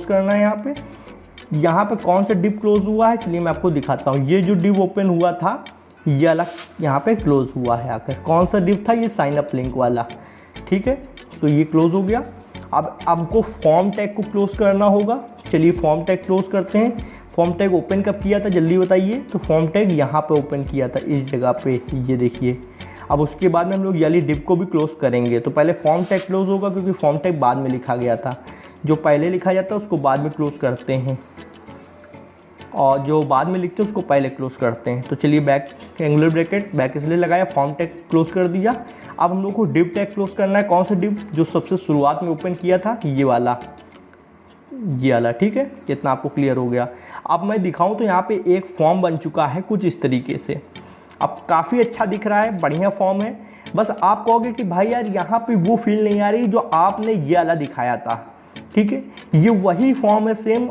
करना है। यहाँ पे कौन सा डिव क्लोज हुआ है, चलिए मैं आपको दिखाता हूँ। ये जो डिव ओपन हुआ था ये अलग यहाँ पे क्लोज हुआ है आकर। कौन सा डिव था, ये साइन अप लिंक वाला। ठीक है, तो ये क्लोज हो गया। अब आपको फॉर्म टैग को क्लोज करना होगा। चलिए फॉर्म टैग क्लोज करते हैं। फॉर्म टैग ओपन कब किया था जल्दी बताइए। तो फॉर्म टैग यहाँ पे ओपन किया था, इस जगह पे, ये देखिए। अब उसके बाद में हम लोग याली डिव को भी क्लोज करेंगे। तो पहले फॉर्म टैग क्लोज होगा, क्योंकि फॉर्म टैग बाद में लिखा गया था। जो पहले लिखा जाता है उसको बाद में क्लोज करते हैं, और जो बाद में लिखते हैं उसको पहले क्लोज करते हैं। तो चलिए बैक एंगुलर ब्रैकेट बैक इसलिए लगाया, फॉर्म टैग क्लोज कर दिया। अब हम लोग को डिव टैग क्लोज करना है। कौन सा डिव, जो सबसे शुरुआत में ओपन किया था, ये वाला। ठीक है, कितना आपको क्लियर हो गया। अब मैं दिखाऊं तो यहाँ पे एक फॉर्म बन चुका है कुछ इस तरीके से। अब काफ़ी अच्छा दिख रहा है, बढ़िया फॉर्म है। बस आप कहोगे कि भाई यार यहाँ पे वो फील नहीं आ रही जो आपने ये वाला दिखाया था। ठीक है, ये वही फॉर्म है, सेम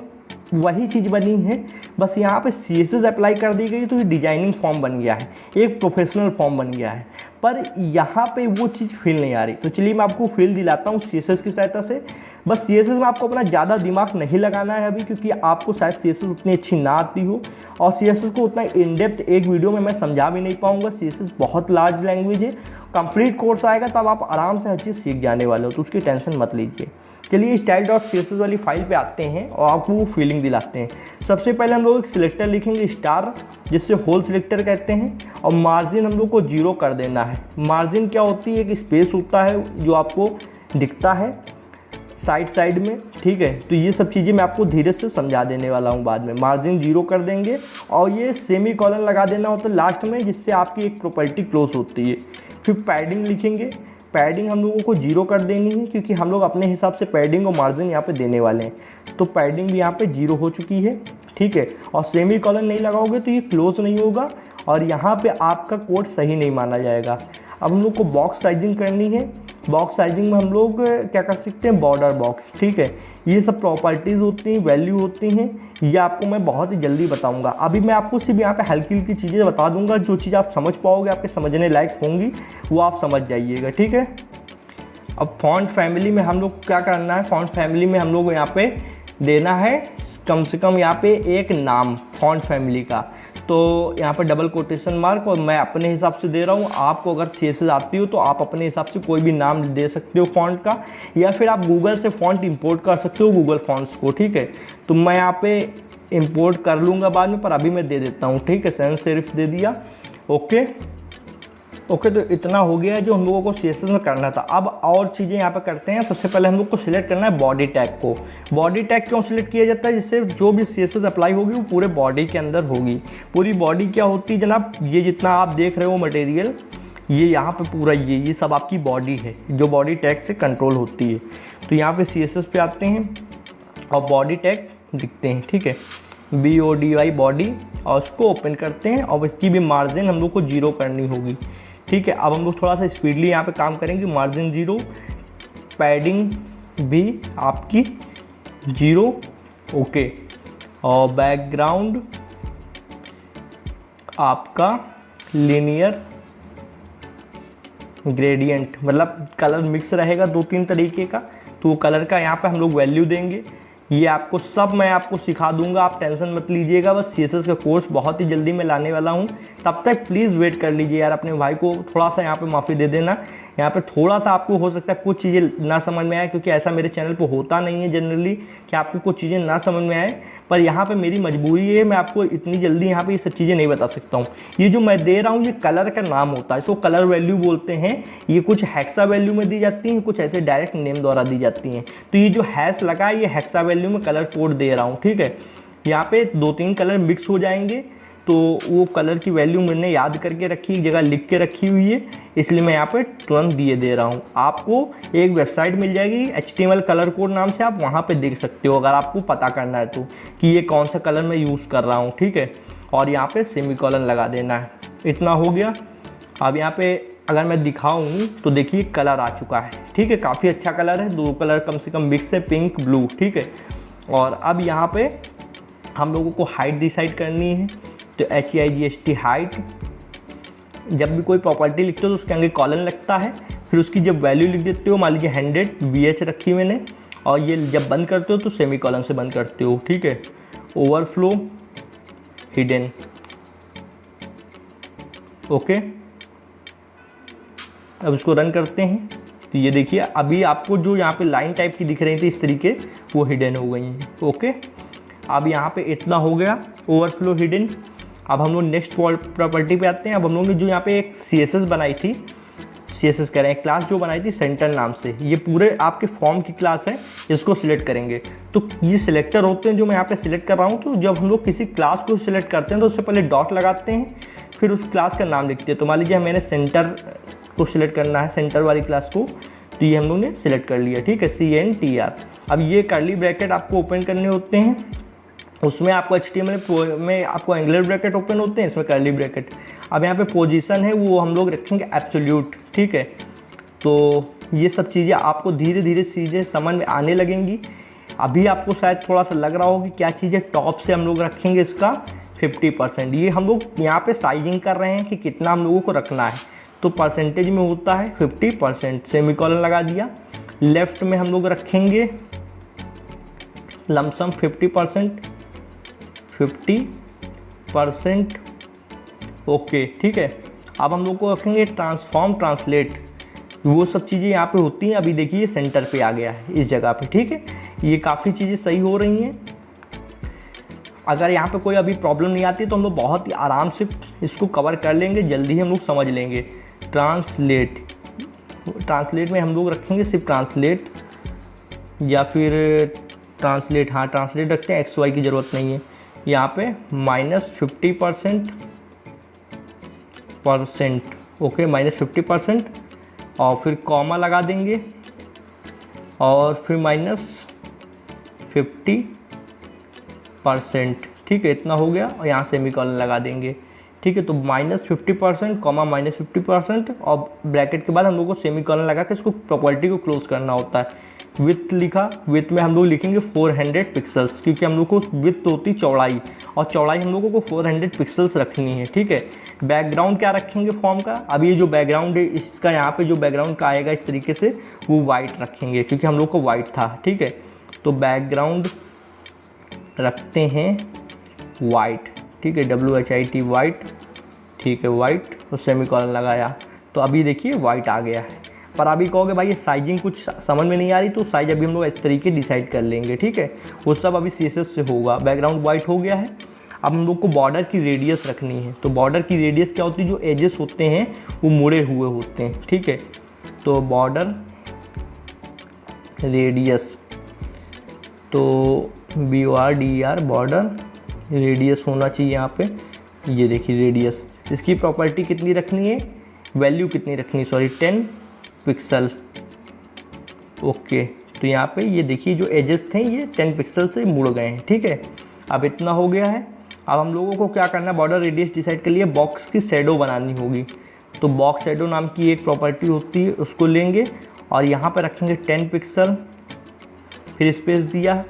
वही चीज़ बनी है, बस यहाँ पे CSS अप्लाई कर दी गई तो ये डिजाइनिंग फॉर्म बन गया है, एक प्रोफेशनल फॉर्म बन गया है। पर यहाँ पे वो चीज़ फील नहीं आ रही। तो चलिए मैं आपको फील दिलाता हूँ CSS की सहायता से। बस CSS में आपको अपना ज़्यादा दिमाग नहीं लगाना है अभी, क्योंकि आपको शायद CSS उतनी अच्छी ना आती हो, और CSS को उतना इन डेप्थ एक वीडियो में मैं समझा भी नहीं पाऊँगा। CSS बहुत लार्ज लैंग्वेज है, कंप्लीट कोर्स आएगा तब आप आराम से हर चीज़ सीख जाने वाले हो, तो उसकी टेंशन मत लीजिए। चलिए style.css वाली फाइल पे आते हैं और आपको वो फीलिंग दिलाते हैं। सबसे पहले हम लोग एक सिलेक्टर लिखेंगे स्टार, जिससे होल सिलेक्टर कहते हैं, और मार्जिन हम लोग को 0 कर देना है। मार्जिन क्या होती है, एक स्पेस होता है जो आपको दिखता है साइड में। ठीक है, तो ये सब चीज़ें मैं आपको धीरे से समझा देने वाला हूँ बाद में। मार्जिन 0 कर देंगे, और ये सेमी कॉलन लगा देना होता है लास्ट में, जिससे आपकी एक प्रॉपर्टी क्लोज होती है। फिर पैडिंग लिखेंगे, पैडिंग हम लोगों को 0 कर देनी है, क्योंकि हम लोग अपने हिसाब से पैडिंग और मार्जिन यहाँ पे देने वाले हैं। तो पैडिंग भी यहाँ पे 0 हो चुकी है। ठीक है, और सेमी कॉलन नहीं लगाओगे तो ये क्लोज नहीं होगा, और यहाँ पे आपका कोड सही नहीं माना जाएगा। अब हम लोग को बॉक्स साइजिंग करनी है। बॉक्स साइजिंग में हम लोग क्या कर सकते हैं, बॉर्डर बॉक्स। ठीक है, ये सब प्रॉपर्टीज़ होती हैं, वैल्यू होती हैं, ये आपको मैं बहुत ही जल्दी बताऊंगा। अभी मैं आपको सिर्फ यहाँ पे हल्की हल्की चीज़ें बता दूंगा, जो चीज़ आप समझ पाओगे, आपके समझने लायक होंगी, वो आप समझ जाइएगा। ठीक है, अब फॉन्ट फैमिली में हम लोग क्या करना है, फॉन्ट फैमिली में हम लोग यहाँ पे देना है कम से कम यहाँ पे एक नाम फॉन्ट फैमिली का। तो यहाँ पे डबल कोटेशन मार्क, और मैं अपने हिसाब से दे रहा हूँ। आपको अगर CSS आती हो तो आप अपने हिसाब से कोई भी नाम दे सकते हो फॉन्ट का, या फिर आप गूगल से फॉन्ट इंपोर्ट कर सकते हो, गूगल फॉन्ट्स को। ठीक है, तो मैं यहाँ पे इंपोर्ट कर लूँगा बाद में, पर अभी मैं दे देता हूँ। ठीक है, सैंस सेरिफ दे दिया। ओके, तो इतना हो गया जो हम लोगों को CSS में करना था। अब और चीज़ें यहाँ पे करते हैं। सबसे पहले हम लोग को सिलेक्ट करना है बॉडी टैग को। बॉडी टैग क्यों सिलेक्ट किया जाता है, जिससे जो भी CSS अप्लाई होगी वो पूरे बॉडी के अंदर होगी। पूरी बॉडी क्या होती है जनाब, ये जितना आप देख रहे हो मटेरियल, ये यहाँ पे पूरा ये सब आपकी बॉडी है, जो बॉडी टैग से कंट्रोल होती है। तो यहाँ पे CSS पे आते हैं और बॉडी टैग दिखते हैं। ठीक है, BODY बॉडी, और उसको ओपन करते हैं, और इसकी भी मार्जिन हम लोग को 0 करनी होगी। ठीक है, अब हम लोग थोड़ा सा स्पीडली यहाँ पे काम करेंगे। मार्जिन 0, पैडिंग भी आपकी 0। ओके, और बैकग्राउंड आपका लीनियर ग्रेडियंट, मतलब कलर मिक्स रहेगा 2-3 तरीके का, तो वो कलर का यहाँ पे हम लोग वैल्यू देंगे। ये आपको सब मैं आपको सिखा दूंगा, आप टेंशन मत लीजिएगा। बस CSS का कोर्स बहुत ही जल्दी मैं लाने वाला हूँ, तब तक प्लीज़ वेट कर लीजिए यार। अपने भाई को थोड़ा सा यहाँ पे माफ़ी दे देना, यहाँ पे थोड़ा सा आपको हो सकता है कुछ चीज़ें ना समझ में आए, क्योंकि ऐसा मेरे चैनल पे होता नहीं है जनरली कि आपको कुछ चीज़ें ना समझ में आए, पर यहाँ पे मेरी मजबूरी है, मैं आपको इतनी जल्दी यहाँ पे ये सब चीज़ें नहीं बता सकता हूँ। ये जो मैं दे रहा हूँ ये कलर का नाम होता है, इसको कलर वैल्यू बोलते हैं। ये कुछ हेक्सा वैल्यू में दी जाती हैं, कुछ ऐसे डायरेक्ट नेम द्वारा दी जाती हैं। तो ये जो हैश लगा है ये हेक्सा वैल्यू में कलर कोड दे रहा हूँ, ठीक है। यहाँ पे 2-3 कलर मिक्स हो जाएंगे, तो वो कलर की वैल्यू मैंने याद करके रखी, एक जगह लिख के रखी हुई है, इसलिए मैं यहाँ पे तुरंत दिए दे रहा हूँ। आपको एक वेबसाइट मिल जाएगी HTML कलर कोड नाम से, आप वहाँ पे देख सकते हो अगर आपको पता करना है तो, कि ये कौन सा कलर मैं यूज़ कर रहा हूँ, ठीक है। और यहाँ पे सेमीकोलन लगा देना है। इतना हो गया। अब यहाँ पे अगर मैं दिखाऊँ तो देखिए कलर आ चुका है, ठीक है। काफ़ी अच्छा कलर है, 2 कलर कम से कम मिक्स है, पिंक ब्लू, ठीक है। और अब यहाँ पे हम लोगों को हाइट डिसाइड करनी है, तो HEIGHT हाइट। जब भी कोई प्रॉपर्टी लिखते हो तो उसके आगे कॉलन लगता है, फिर उसकी जब वैल्यू लिख देते हो, मान लीजिए 100 VH रखी मैंने, और ये जब बंद करते हो तो सेमी कॉलन से बंद करते हो, ठीक है। Overflow hidden, okay. अब इसको रन करते हैं तो ये देखिए अभी आपको जो यहाँ पे लाइन टाइप की दिख रही थी इस तरीके, वो हिडन हो गई हैं, ओके। अब यहाँ पे इतना हो गया ओवरफ्लो हिडन। अब हम लोग नेक्स्ट प्रॉपर्टी पे आते हैं। अब हम लोग ने जो यहाँ पे एक CSS बनाई थी, CSS कह रहे हैं क्लास जो बनाई थी सेंटर नाम से, ये पूरे आपके फॉर्म की क्लास है, इसको सिलेक्ट करेंगे। तो ये सिलेक्टर होते हैं जो मैं यहाँ पे सिलेक्ट कर रहा हूँ। तो जब हम लोग किसी क्लास को सिलेक्ट करते हैं तो उससे पहले डॉट लगाते हैं, फिर उस क्लास का नाम लिखते हैं। तो मान लीजिए मैंने सेंटर को सिलेक्ट करना है, सेंटर वाली क्लास को, तो ये हम लोग ने सिलेक्ट कर लिया, ठीक है, CNTR। अब ये कर्ली ब्रैकेट आपको ओपन करने होते हैं, उसमें आपको HTML में आपको एंगुलर ब्रैकेट ओपन होते हैं, इसमें कर्ली ब्रैकेट। अब यहाँ पे पोजीशन है वो हम लोग रखेंगे एब्सोल्यूट, ठीक है। तो ये सब चीज़ें आपको धीरे धीरे चीज़ें समझ में आने लगेंगी। अभी आपको शायद थोड़ा सा लग रहा हो कि क्या चीज़ें, टॉप से हम लोग रखेंगे इसका 50%। ये हम लोग यहाँ पे साइजिंग कर रहे हैं कि कितना हम लोगों को रखना है, तो परसेंटेज में होता है 50%। सेमीकोलन लगा दिया। लेफ्ट में हम लोग रखेंगे लमसम 50%, ओके, ठीक है। अब हम लोग को रखेंगे ट्रांसफॉर्म ट्रांसलेट, वो सब चीज़ें यहाँ पे होती हैं। अभी देखिए सेंटर पे आ गया है इस जगह पे, ठीक है। ये काफ़ी चीज़ें सही हो रही हैं। अगर यहाँ पे कोई अभी प्रॉब्लम नहीं आती तो हम लोग बहुत ही आराम से इसको कवर कर लेंगे, जल्दी ही हम लोग समझ लेंगे। ट्रांसलेट में हम लोग रखेंगे सिर्फ ट्रांसलेट, या फिर ट्रांसलेट, हाँ ट्रांसलेट रखते हैं, XY की ज़रूरत नहीं है। यहाँ पे -50%, ओके, -50%, और फिर कॉमा लगा देंगे, और फिर -50%, ठीक है। इतना हो गया, और यहाँ सेमीकोलन लगा देंगे, ठीक है। तो -50%, -50%, और ब्रैकेट के बाद हम लोग को सेमीकोलन लगा के इसको प्रॉपर्टी को क्लोज करना होता है। विथ लिखा, विथ में हम लोग लिखेंगे 400 पिक्सल्स, क्योंकि हम लोग को विथ होती चौड़ाई, और चौड़ाई हम लोगों को 400 पिक्सल्स रखनी है, ठीक है। बैकग्राउंड क्या रखेंगे फॉर्म का, अब ये जो बैकग्राउंड है इसका यहाँ पे जो बैकग्राउंड का आएगा इस तरीके से, वो वाइट रखेंगे, क्योंकि हम लोग को वाइट था, ठीक है। तो बैकग्राउंड रखते हैं वाइट, ठीक है, WHIT वाइट, ठीक है, वाइट, और सेमीकोलन लगाया। तो अभी देखिए वाइट आ गया है। पर अभी कहोगे भाई ये साइजिंग कुछ समझ में नहीं आ रही, तो साइज अभी हम लोग इस तरीके डिसाइड कर लेंगे, ठीक है। वो सब अभी CSS से होगा। बैकग्राउंड वाइट हो गया है। अब हम लोग को बॉर्डर की रेडियस रखनी है। तो बॉर्डर की रेडियस क्या होती है, जो एजेस होते हैं वो मुड़े हुए होते हैं, ठीक है। तो बॉर्डर रेडियस, तो BORDER बॉर्डर रेडियस होना चाहिए यहाँ पे। ये देखिए रेडियस, इसकी प्रॉपर्टी कितनी रखनी है, वैल्यू कितनी रखनी है, सॉरी 10 पिक्सल, ओके। तो यहाँ पे ये देखिए जो एजेस थे ये 10 पिक्सल से मुड़ गए हैं, ठीक है। अब इतना हो गया है। अब हम लोगों को क्या करना है, बॉर्डर रेडियस डिसाइड कर लिए, बॉक्स की शैडो बनानी होगी। तो बॉक्स शैडो नाम की एक प्रॉपर्टी होती है, उसको लेंगे और यहाँ पे रखेंगे 10 पिक्सल, फिर स्पेस दिया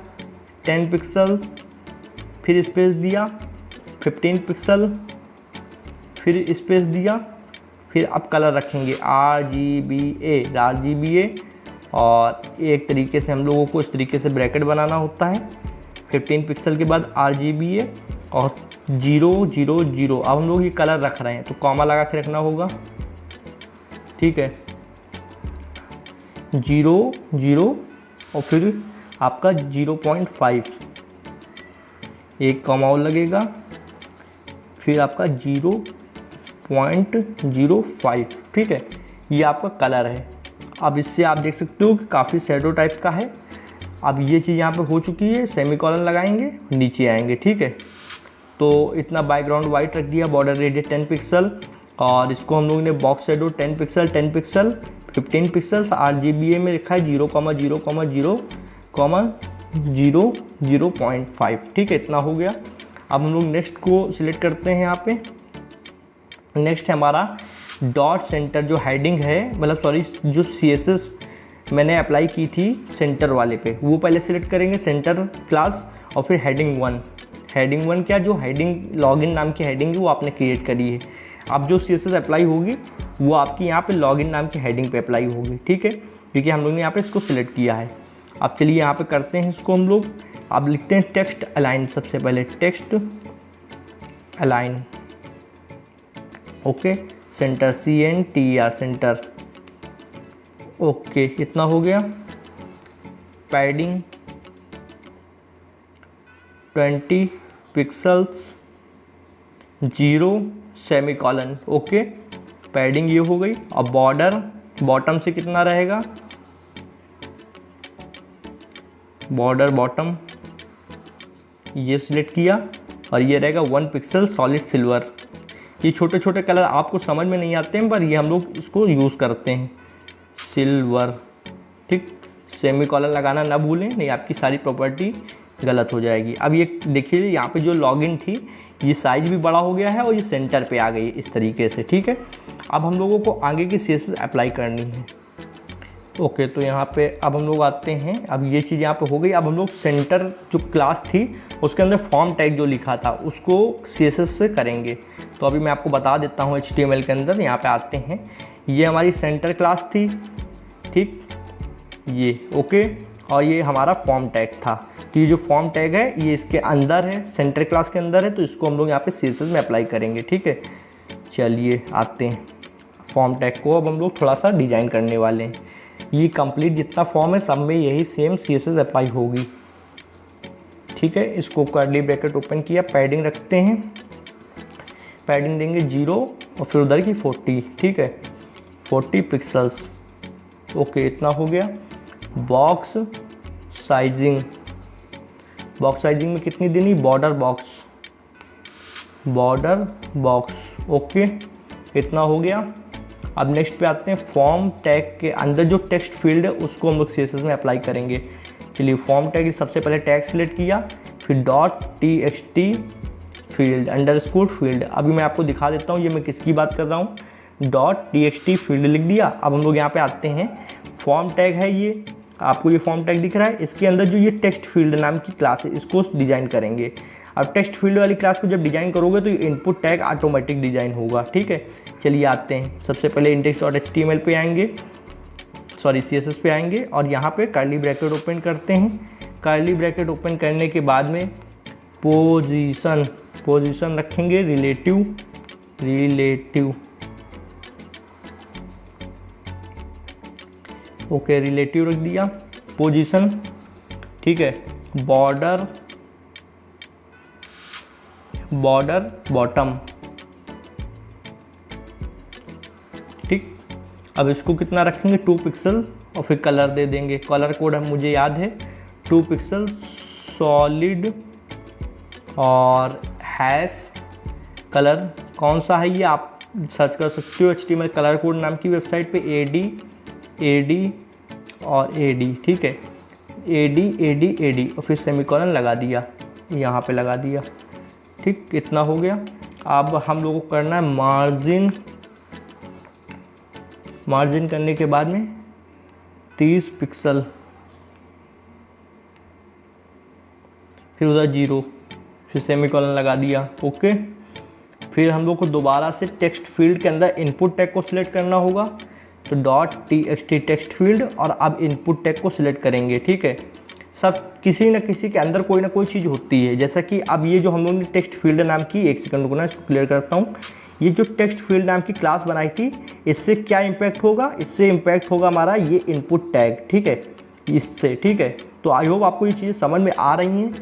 10 पिक्सल, फिर स्पेस दिया 15 पिक्सल, फिर स्पेस दिया, फिर अब कलर रखेंगे RGBA, और एक तरीके से हम लोगों को इस तरीके से ब्रैकेट बनाना होता है। 15 पिक्सल के बाद RGBA और 000। अब हम लोग ये कलर रख रहे हैं तो कॉमा लगा के रखना होगा, ठीक है। 0 और फिर आपका 0.5, एक कॉमा और लगेगा, फिर आपका 0.05, ठीक है। ये आपका कलर है। अब इससे आप देख सकते हो कि काफ़ी शैडो टाइप का है। अब ये चीज़ यहाँ पे हो चुकी है, सेमीकोलन लगाएंगे, नीचे आएंगे, ठीक है। तो इतना बैकग्राउंड वाइट रख दिया, बॉर्डर रेडियस 10 पिक्सल, और इसको हम लोग ने box shadow 10 pixel 15 pixel RGBA में रखा है 0,0,0,0,0.5, ठीक है। इतना हो गया। अब हम लोग नेक्स्ट को सिलेक्ट करते हैं। यहाँ पे नेक्स्ट है हमारा डॉट सेंटर, जो हेडिंग है, मतलब सॉरी, जो CSS मैंने अप्लाई की थी सेंटर वाले पे, वो पहले सिलेक्ट करेंगे, सेंटर क्लास, और फिर हेडिंग 1 क्या, जो हेडिंग लॉगिन नाम की हेडिंग है वो आपने क्रिएट करी है। अब जो CSS अप्लाई होगी वो आपकी यहाँ पे लॉगिन नाम की हेडिंग पे अप्लाई होगी, ठीक है, क्योंकि हम लोग ने यहाँ पे इसको सिलेक्ट किया है। अब चलिए यहाँ पे करते हैं इसको हम लोग। अब लिखते हैं टेक्स्ट अलाइन, सबसे पहले text align, okay, centre CNTR centre, okay, इतना हो गया। Padding 20 pixels, 0 semicolon, okay, padding ये हो गई। अब बॉर्डर बॉटम से कितना रहेगा, बॉर्डर बॉटम ये सिलेक्ट किया, और ये रहेगा 1 पिक्सल सॉलिड सिल्वर। ये छोटे छोटे कलर आपको समझ में नहीं आते हैं, पर ये हम लोग इसको यूज़ करते हैं, सिल्वर, ठीक। सेमीकोलन लगाना ना भूलें, नहीं आपकी सारी प्रॉपर्टी गलत हो जाएगी। अब ये देखिए, यहाँ पे जो लॉगिन थी ये साइज भी बड़ा हो गया है और ये सेंटर पे आ गई इस तरीके से, ठीक है। अब हम लोगों को आगे की CSS अप्लाई करनी है, ओके। तो यहाँ पे अब हम लोग आते हैं। अब ये चीज़ यहाँ पे हो गई। अब हम लोग सेंटर जो क्लास थी उसके अंदर फॉर्म टैग जो लिखा था उसको CSS से करेंगे। तो अभी मैं आपको बता देता हूँ HTML के अंदर। यहाँ पे आते हैं, ये हमारी सेंटर क्लास थी, ठीक, ये ओके, और ये हमारा फॉर्म टैग था। तो ये जो फॉर्म टैग है ये इसके अंदर है, सेंटर क्लास के अंदर है, तो इसको हम लोग यहाँ पे CSS में अप्लाई करेंगे, ठीक है। चलिए आते हैं फॉर्म टैग को। अब हम लोग थोड़ा सा डिज़ाइन करने वाले हैं। ये कंप्लीट जितना फॉर्म है सब में यही सेम CSS अप्लाई होगी, ठीक है। इसको कर्ली ब्रैकेट ओपन किया, पैडिंग रखते हैं, पैडिंग देंगे 0 और फिर उधर की 40, ठीक है, 40 पिक्सल्स, ओके, इतना हो गया। बॉक्स साइजिंग में कितनी देनी, बॉर्डर बॉक्स, ओके, इतना हो गया। अब नेक्स्ट पे आते हैं। फॉर्म टैग के अंदर जो टेक्स्ट फील्ड है उसको हम लोग CSS में अप्लाई करेंगे। चलिए फॉर्म टैग सबसे पहले टैग सिलेक्ट किया, फिर .txt फील्ड अंडरस्कोर फील्ड। अभी मैं आपको दिखा देता हूँ ये मैं किसकी बात कर रहा हूँ। .txt फील्ड लिख दिया। अब हम लोग यहाँ पे आते हैं, फॉर्म टैग है ये, आपको ये फॉर्म टैग दिख रहा है, इसके अंदर जो ये टेक्स्ट फील्ड नाम की क्लास है इसको डिज़ाइन करेंगे। अब टेक्स्ट फील्ड वाली क्लास को जब डिज़ाइन करोगे तो ये इनपुट टैग ऑटोमेटिक डिज़ाइन होगा, ठीक है। चलिए आते हैं, सबसे पहले index.html पे आएंगे, सॉरी CSS पे आएंगे, और यहाँ पे कर्ली ब्रैकेट ओपन करते हैं। कर्ली ब्रैकेट ओपन करने के बाद में पोजीशन रखेंगे रिलेटिव, ओके, रिलेटिव रख दिया, पोजीशन, ठीक है। बॉर्डर बॉटम, ठीक। अब इसको कितना रखेंगे, 2 पिक्सल, और फिर कलर दे देंगे। कलर कोड हम मुझे याद है, 2 पिक्सल सॉलिड, और हैश कलर कौन सा है ये आप सर्च कर सकते हो HTML कलर कोड नाम की वेबसाइट पे, AD और AD, ठीक है, AD और फिर सेमीकोलन लगा दिया, यहाँ पे लगा दिया, ठीक, इतना हो गया। अब हम लोगों को करना है मार्जिन करने के बाद में 30 पिक्सल, फिर उधर 0, फिर सेमीकोलन लगा दिया, ओके। फिर हम लोग को दोबारा से टेक्स्ट फील्ड के अंदर इनपुट टैग को सिलेक्ट करना होगा, तो .txt टेक्स्ट फील्ड, और अब इनपुट टैग को सिलेक्ट करेंगे। ठीक है, सब किसी न किसी के अंदर कोई ना कोई चीज़ होती है। जैसा कि अब ये जो हम लोग ने टेक्स्ट फील्ड नाम की, एक सेकंड रुकना, इसको क्लियर करता हूँ। ये जो टेक्स्ट फील्ड नाम की क्लास बनाई थी, इससे क्या इम्पैक्ट होगा, इससे इम्पैक्ट होगा हमारा ये इनपुट टैग। ठीक है, इससे। ठीक है, तो आई होप आपको ये चीज़ें समझ में आ रही हैं।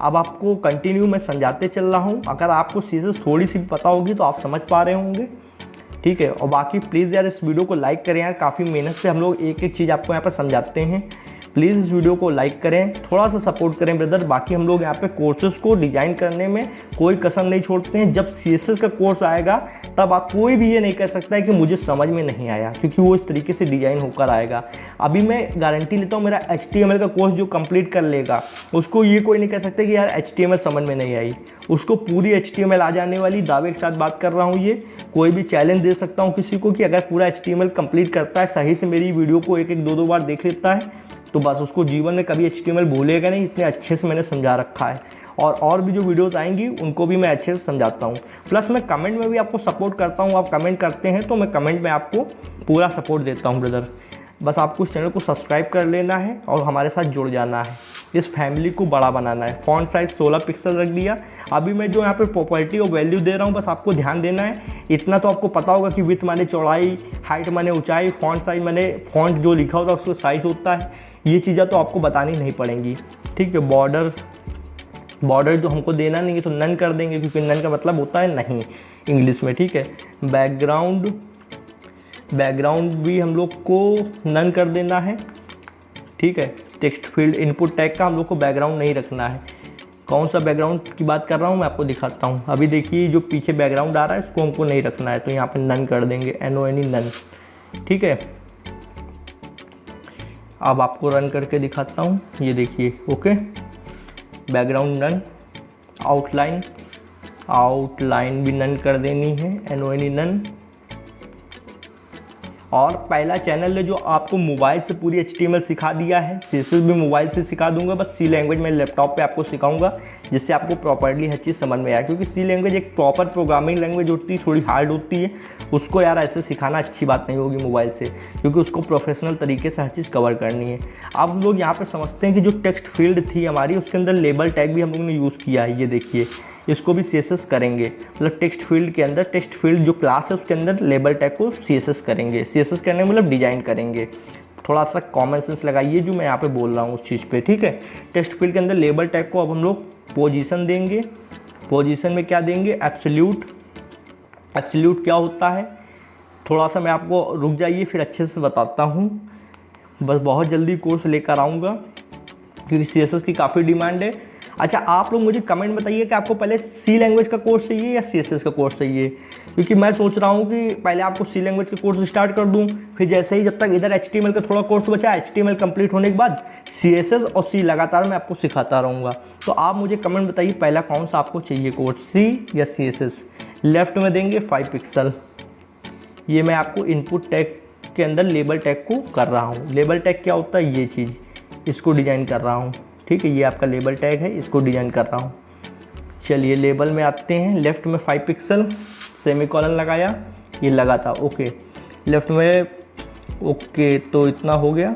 अब आपको कंटिन्यू मैं समझाते चल रहा हूँ, अगर आपको चीज़ें थोड़ी सी पता होगी तो आप समझ पा रहे होंगे। ठीक है, और बाकी प्लीज़ यार इस वीडियो को लाइक करें यार, काफ़ी मेहनत से हम लोग एक एक चीज़ आपको यहाँ पर समझाते हैं। प्लीज़ इस वीडियो को लाइक करें, थोड़ा सा सपोर्ट करें ब्रदर। बाकी हम लोग यहाँ पे कोर्सेज़ को डिज़ाइन करने में कोई कसर नहीं छोड़ते हैं। जब CSS का कोर्स आएगा तब आप कोई भी ये नहीं कह सकता है कि मुझे समझ में नहीं आया, क्योंकि वो इस तरीके से डिज़ाइन होकर आएगा। अभी मैं गारंटी लेता हूँ, मेरा HTML का कोर्स जो कंप्लीट कर लेगा उसको ये कोई नहीं कह सकता कि यार HTML समझ में नहीं आई। उसको पूरी HTML आ जाने वाली, दावे के साथ बात कर रहा हूँ। ये कोई भी चैलेंज दे सकता हूँ किसी को कि अगर पूरा HTML कंप्लीट करता है, सही से मेरी वीडियो को एक एक दो बार देख लेता है, तो बस उसको जीवन में कभी HTML भूलेगा नहीं। इतने अच्छे से मैंने समझा रखा है, और भी जो वीडियोस आएंगी उनको भी मैं अच्छे से समझाता हूँ। प्लस मैं कमेंट में भी आपको सपोर्ट करता हूँ। आप कमेंट करते हैं तो मैं कमेंट में आपको पूरा सपोर्ट देता हूँ ब्रदर। बस आपको इस चैनल को सब्सक्राइब कर लेना है और हमारे साथ जुड़ जाना है, इस फैमिली को बड़ा बनाना है। फ़ॉन्ट साइज़ 16 पिक्सल रख दिया। अभी मैं जो यहाँ पे प्रॉपर्टी और वैल्यू दे रहा हूँ, बस आपको ध्यान देना है। इतना तो आपको पता होगा कि विड्थ माने चौड़ाई, हाइट माने ऊंचाई, फ़ॉन्ट साइज माने फ़ॉन्ट जो लिखा होता है उसको साइज़ होता है। ये चीज़ें तो आपको बतानी नहीं पड़ेंगी। ठीक है, बॉर्डर जो हमको देना नहीं है तो नन कर देंगे, क्योंकि नन का मतलब होता है नहीं इंग्लिश में। ठीक है, बैकग्राउंड भी हम लोग को नन कर देना है। ठीक है, टेक्स्ट फील्ड इनपुट टैग का हम लोग को बैकग्राउंड नहीं रखना है। कौन सा बैकग्राउंड की बात कर रहा हूँ मैं आपको दिखाता हूँ। अभी देखिए जो पीछे बैकग्राउंड आ रहा है इसको हमको नहीं रखना है, तो यहाँ पे नन कर देंगे, NONE नन। ठीक है, अब आपको रन करके दिखाता हूँ। ये देखिए, ओके, बैकग्राउंड नन, आउटलाइन भी नन कर देनी है, NONE नन। और पहला चैनल है जो आपको मोबाइल से पूरी HTML सिखा दिया है, CSS भी मोबाइल से सिखा दूंगा। बस C लैंग्वेज मैं लैपटॉप पे आपको सिखाऊंगा, जिससे आपको प्रॉपर्ली हर चीज़ समझ में आए। क्योंकि C लैंग्वेज एक प्रॉपर प्रोग्रामिंग लैंग्वेज होती है, थोड़ी हार्ड होती है। उसको यार ऐसे सिखाना अच्छी बात नहीं होगी मोबाइल से, क्योंकि उसको प्रोफेशनल तरीके से हर चीज़ कवर करनी है। अब हम लोग यहाँ पर समझते हैं कि जो टेक्स्ट फील्ड थी हमारी, उसके अंदर लेबल टैग भी हम लोगों ने यूज़ किया है। ये देखिए, इसको भी CSS करेंगे। मतलब टेक्स्ट फील्ड के अंदर, टेक्स्ट फील्ड जो क्लास है उसके अंदर लेबल टैग को CSS करेंगे। CSS करने मतलब डिजाइन करेंगे। थोड़ा सा कॉमन सेंस लगाइए जो मैं यहाँ पे बोल रहा हूँ उस चीज़ पे। ठीक है, टेक्स्ट फील्ड के अंदर लेबल टैग को अब हम लोग पोजीशन देंगे। पोजीशन में क्या देंगे, एब्सोल्यूट। एब्सोल्यूट क्या होता है, थोड़ा सा मैं आपको, रुक जाइए फिर अच्छे से बताता हूँ। बस बहुत जल्दी कोर्स लेकर आऊँगा, क्योंकि CSS की काफ़ी डिमांड है। अच्छा, आप लोग मुझे कमेंट बताइए कि आपको पहले C लैंग्वेज का कोर्स चाहिए या CSS का कोर्स चाहिए, क्योंकि मैं सोच रहा हूँ कि पहले आपको C लैंग्वेज का कोर्स स्टार्ट कर दूँ, फिर जैसे ही जब तक इधर HTML का थोड़ा कोर्स बचा, HTML कंप्लीट होने के बाद CSS और C लगातार मैं आपको सिखाता रहूँगा। तो आप मुझे कमेंट बताइए पहला कौन सा आपको चाहिए कोर्स, C या CSS। लेफ्ट में देंगे 5 पिक्सल। ये मैं आपको इनपुट टैग के अंदर लेबल टैग को कर रहा हूँ। लेबल टैग क्या होता है, ये चीज़, इसको डिज़ाइन कर रहा हूँ। ठीक है, ये आपका लेबल टैग है, इसको डिज़ाइन कर रहा हूँ। चलिए लेबल में आते हैं। लेफ़्ट में 5 पिक्सल, सेमीकोलन लगाया, ये लगा था, ओके। लेफ़्ट में ओके, तो इतना हो गया।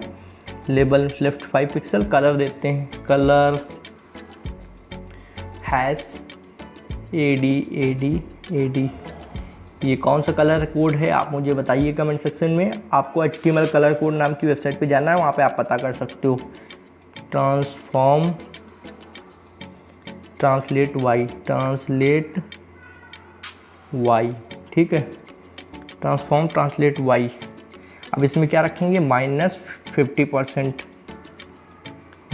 Label left 5 pixel. कलर देते हैं, कलर AD। ये कौन सा कलर कोड है आप मुझे बताइए कमेंट सेक्शन में। आपको HTML कलर कोड नाम की वेबसाइट पे जाना है, वहाँ पे आप पता कर सकते हो। ट्रांसलेट वाई, ठीक है, ट्रांसफॉर्म ट्रांसलेट वाई। अब इसमें क्या रखेंगे, -50%,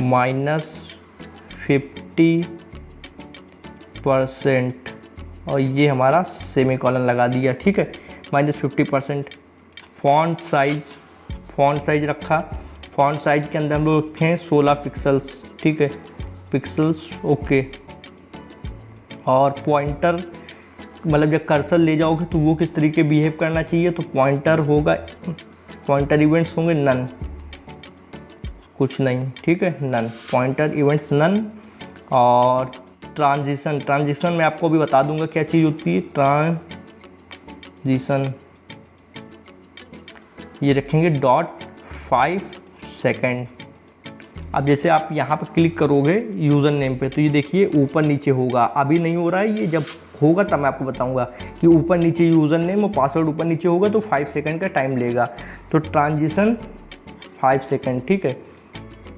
-50%, और ये हमारा सेमीकोलन लगा दिया। ठीक है, -50%। फॉन्ट साइज रखा। फॉन्ट साइज के अंदर हम लोग रखे हैं 16 पिक्सल्स। ठीक है, पिक्सल्स, ओके। और पॉइंटर, मतलब जब कर्सर ले जाओगे तो वो किस तरीके बिहेव करना चाहिए, तो पॉइंटर होगा, पॉइंटर इवेंट्स होंगे नन, कुछ नहीं। ठीक है, नन, पॉइंटर इवेंट्स नन। और ट्रांजिशन मैं आपको अभी बता दूंगा क्या चीज़ होती है। ट्रांजिशन ये रखेंगे .5 सेकेंड। अब जैसे आप यहाँ पर क्लिक करोगे यूज़र नेम पे तो ये देखिए ऊपर नीचे होगा, अभी नहीं हो रहा है, ये जब होगा तब मैं आपको बताऊंगा कि ऊपर नीचे यूज़र नेम और पासवर्ड ऊपर नीचे होगा तो 5 सेकंड का टाइम लेगा। तो ट्रांजिशन 5 सेकंड, ठीक है।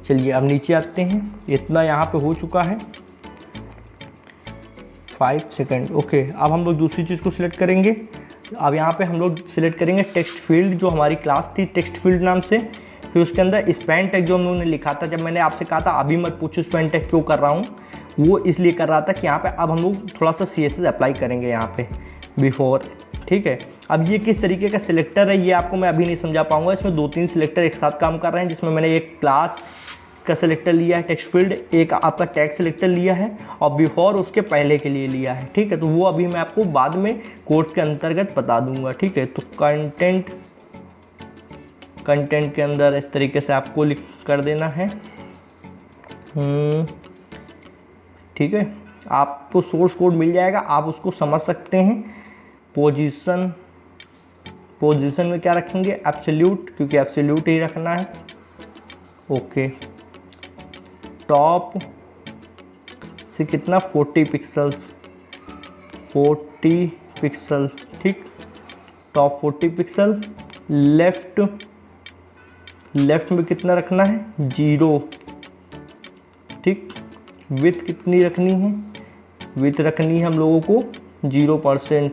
चलिए अब नीचे आते हैं, इतना यहाँ पे हो चुका है 5 सेकंड, ओके। अब हम लोग दूसरी चीज़ को सिलेक्ट करेंगे। अब यहाँ पे हम लोग सिलेक्ट करेंगे टेक्स्ट फील्ड, जो हमारी क्लास थी टेक्स्ट फील्ड नाम से। फिर उसके अंदर स्पैन टैग जो हम लोगों ने लिखा था, जब मैंने आपसे कहा था अभी मत पूछो स्पैन टैग क्यों कर रहा हूँ, वो इसलिए कर रहा था कि यहाँ पे अब हम लोग थोड़ा सा CSS अप्लाई करेंगे यहाँ पे बिफोर, ठीक है। अब ये किस तरीके का सिलेक्टर है ये आपको मैं अभी नहीं समझा पाऊँगा। इसमें 2-3 सिलेक्टर एक साथ काम कर रहे हैं, जिसमें मैंने एक क्लास का सिलेक्टर लिया है टेक्स्ट फील्ड, एक आपका टैग सिलेक्टर लिया है और बिफोर उसके पहले के लिए लिया है, ठीक है। तो वो अभी मैं आपको बाद में कोर्स के अंतर्गत बता दूंगा, ठीक है। तो कंटेंट के अंदर इस तरीके से आपको लिख कर देना है, ठीक है। आपको सोर्स कोड मिल जाएगा, आप उसको समझ सकते हैं। पोजीशन में क्या रखेंगे, एब्सोल्यूट, क्योंकि एब्सोल्यूट ही रखना है, ओके। टॉप से कितना 40 पिक्सल, ठीक। Top 40 pixel. लेफ्ट में कितना रखना है, 0, ठीक। विड्थ कितनी रखनी है, विड्थ रखनी है हम लोगों को 0%,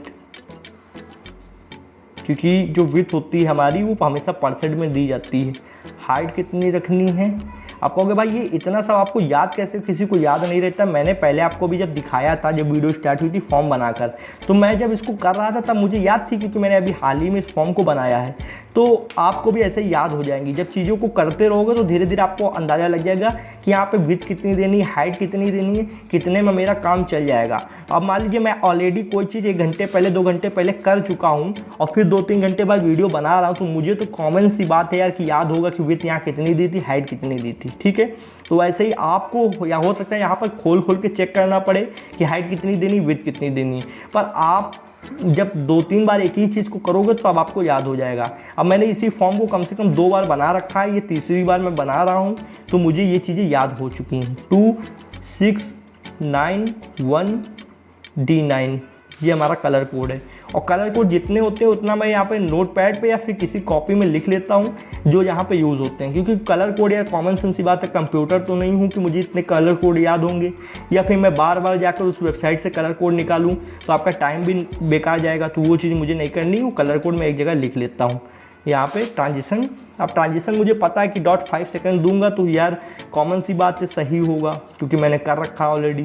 क्योंकि जो विड्थ होती है हमारी वो हमेशा परसेंट में दी जाती है। हाइट कितनी रखनी है, आप कहोगे भाई ये इतना सब आपको याद कैसे, किसी को याद नहीं रहता। मैंने पहले आपको भी जब दिखाया था, जब वीडियो स्टार्ट हुई थी फॉर्म बनाकर, तो मैं जब इसको कर रहा था तब मुझे याद थी, क्योंकि मैंने अभी हाल ही में इस फॉर्म को बनाया है। तो आपको भी ऐसे ही याद हो जाएंगी। जब चीज़ों को करते रहोगे तो धीरे धीरे आपको अंदाज़ा लग जाएगा कि यहाँ पे विड्थ कितनी देनी है, हाइट कितनी देनी है, कितने में मेरा काम चल जाएगा। अब मान लीजिए मैं ऑलरेडी कोई चीज़ 1 घंटे पहले 2 घंटे पहले कर चुका हूँ और फिर 2-3 घंटे बाद वीडियो बना रहा हूँ, तो मुझे तो कॉमन सी बात है यार कि याद होगा कि विड्थ यहाँ कितनी दी थी, हाइट कितनी दी थी, ठीक है। तो ऐसे ही आपको या हो सकता है यहाँ पर खोल के चेक करना पड़े कि हाइट कितनी देनी, विड्थ कितनी देनी, पर आप जब 2-3 बार एक ही चीज़ को करोगे तो अब आपको याद हो जाएगा। अब मैंने इसी फॉर्म को कम से कम 2 बार बना रखा है, ये तीसरी बार मैं बना रहा हूँ, तो मुझे ये चीज़ें याद हो चुकी हैं। 26911D9 ये हमारा कलर कोड है, और कलर कोड जितने होते हैं उतना मैं यहाँ पे नोट पैड पे या फिर किसी कॉपी में लिख लेता हूँ जो यहाँ पे यूज़ होते हैं, क्योंकि कलर कोड यार कॉमन सेंस सी बात है, कंप्यूटर तो नहीं हूँ कि मुझे इतने कलर कोड याद होंगे, या फिर मैं बार बार जाकर उस वेबसाइट से कलर कोड निकालूँ तो आपका टाइम भी बेकार जाएगा। तो वो चीज़ मुझे नहीं करनी, वो कलर कोड मैं एक जगह लिख लेता हूँ यहाँ पे। ट्रांजिशन, अब ट्रांजिशन मुझे पता है कि .5 सेकंड दूंगा तो यार कॉमन सी बात है, सही होगा, क्योंकि मैंने कर रखा है ऑलरेडी,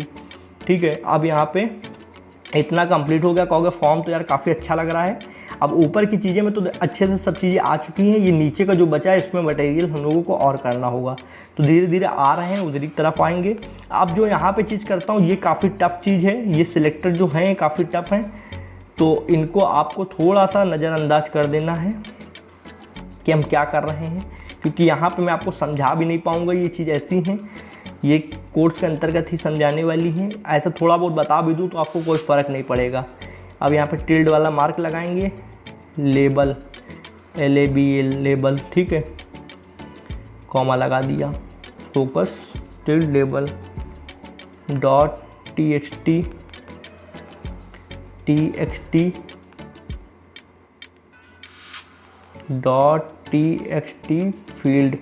ठीक है। अब यहाँ पे इतना कंप्लीट हो गया। कहोगे फॉर्म तो यार काफ़ी अच्छा लग रहा है। अब ऊपर की चीज़ें में तो अच्छे से सब चीज़ें आ चुकी हैं, ये नीचे का जो बचा है इसमें मटेरियल हम लोगों को और करना होगा, तो धीरे धीरे आ रहे हैं, उधर की तरफ आएंगे। अब जो यहाँ पे चीज़ करता हूँ ये काफ़ी टफ चीज़ है, ये सिलेक्टर जो हैं काफ़ी टफ हैं, तो इनको आपको थोड़ा सा नज़रअंदाज कर देना है कि हम क्या कर रहे हैं, क्योंकि यहाँ पे मैं आपको समझा भी नहीं पाऊँगा। ये चीज़ ऐसी हैं, ये कोर्स के अंतर्गत ही समझाने वाली हैं, ऐसा थोड़ा बहुत बता भी दूँ तो आपको कोई फ़र्क नहीं पड़ेगा। अब यहाँ पे टिल्ड वाला मार्क लगाएंगे, लेबल LABL लेबल, ठीक है, कॉमा लगा दिया, focus tilde label .txt field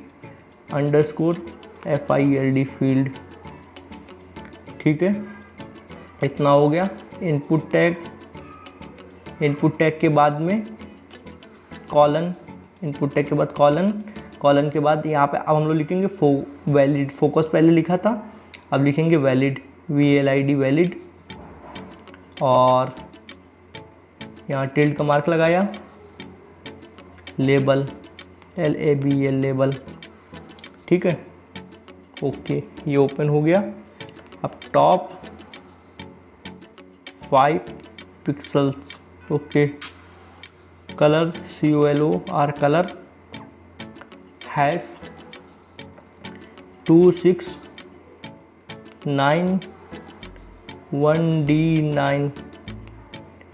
_ FILD field, ठीक है, इतना हो गया। इनपुट टैग के बाद में कॉलन, इनपुट टैग के बाद कॉलन के बाद यहाँ पे अब हम लोग लिखेंगे वैलिड, फोकस पहले लिखा था, अब लिखेंगे वैलिड, VALID वैलिड, और यहाँ टिल्ड का मार्क लगाया, लेबल LABL लेबल, ठीक है, ओके, ये ओपन हो गया। अब top 5 pixels, okay, colour COLOR colour, hash 26911 1D9,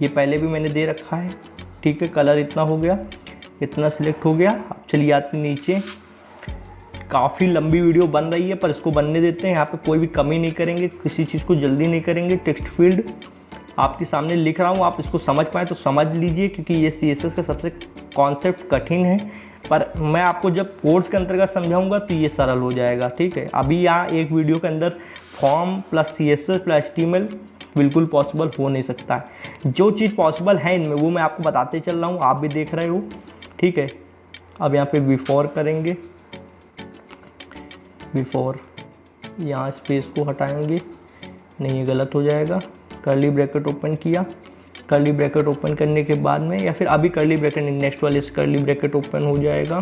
ये पहले भी मैंने दे रखा है। ठीक है, कलर इतना हो गया, इतना सिलेक्ट हो गया। अब चलिए आते नीचे। काफ़ी लंबी वीडियो बन रही है पर इसको बनने देते हैं। यहाँ पे कोई भी कमी नहीं करेंगे, किसी चीज़ को जल्दी नहीं करेंगे। टेक्स्ट फील्ड आपके सामने लिख रहा हूँ, आप इसको समझ पाएँ तो समझ लीजिए, क्योंकि ये CSS का सबसे कॉन्सेप्ट कठिन है, पर मैं आपको जब कोर्स के अंतर्गत समझाऊंगा तो ये सरल हो जाएगा। ठीक है, अभी यहाँ एक वीडियो के अंदर form plus CSS plus HTML बिल्कुल पॉसिबल हो नहीं सकता है। जो चीज़ पॉसिबल है इनमें वो मैं आपको बताते चल रहा हूँ, आप भी देख रहे हो। ठीक है, अब यहाँ पे बिफोर करेंगे, बिफोर यहाँ स्पेस को हटाएंगे, नहीं ये गलत हो जाएगा। कर्ली ब्रैकेट ओपन किया, कर्ली ब्रैकेट ओपन करने के बाद में, या फिर अभी कर्ली ब्रैकेट नेक्स्ट वाले से कर्ली ब्रैकेट ओपन हो जाएगा।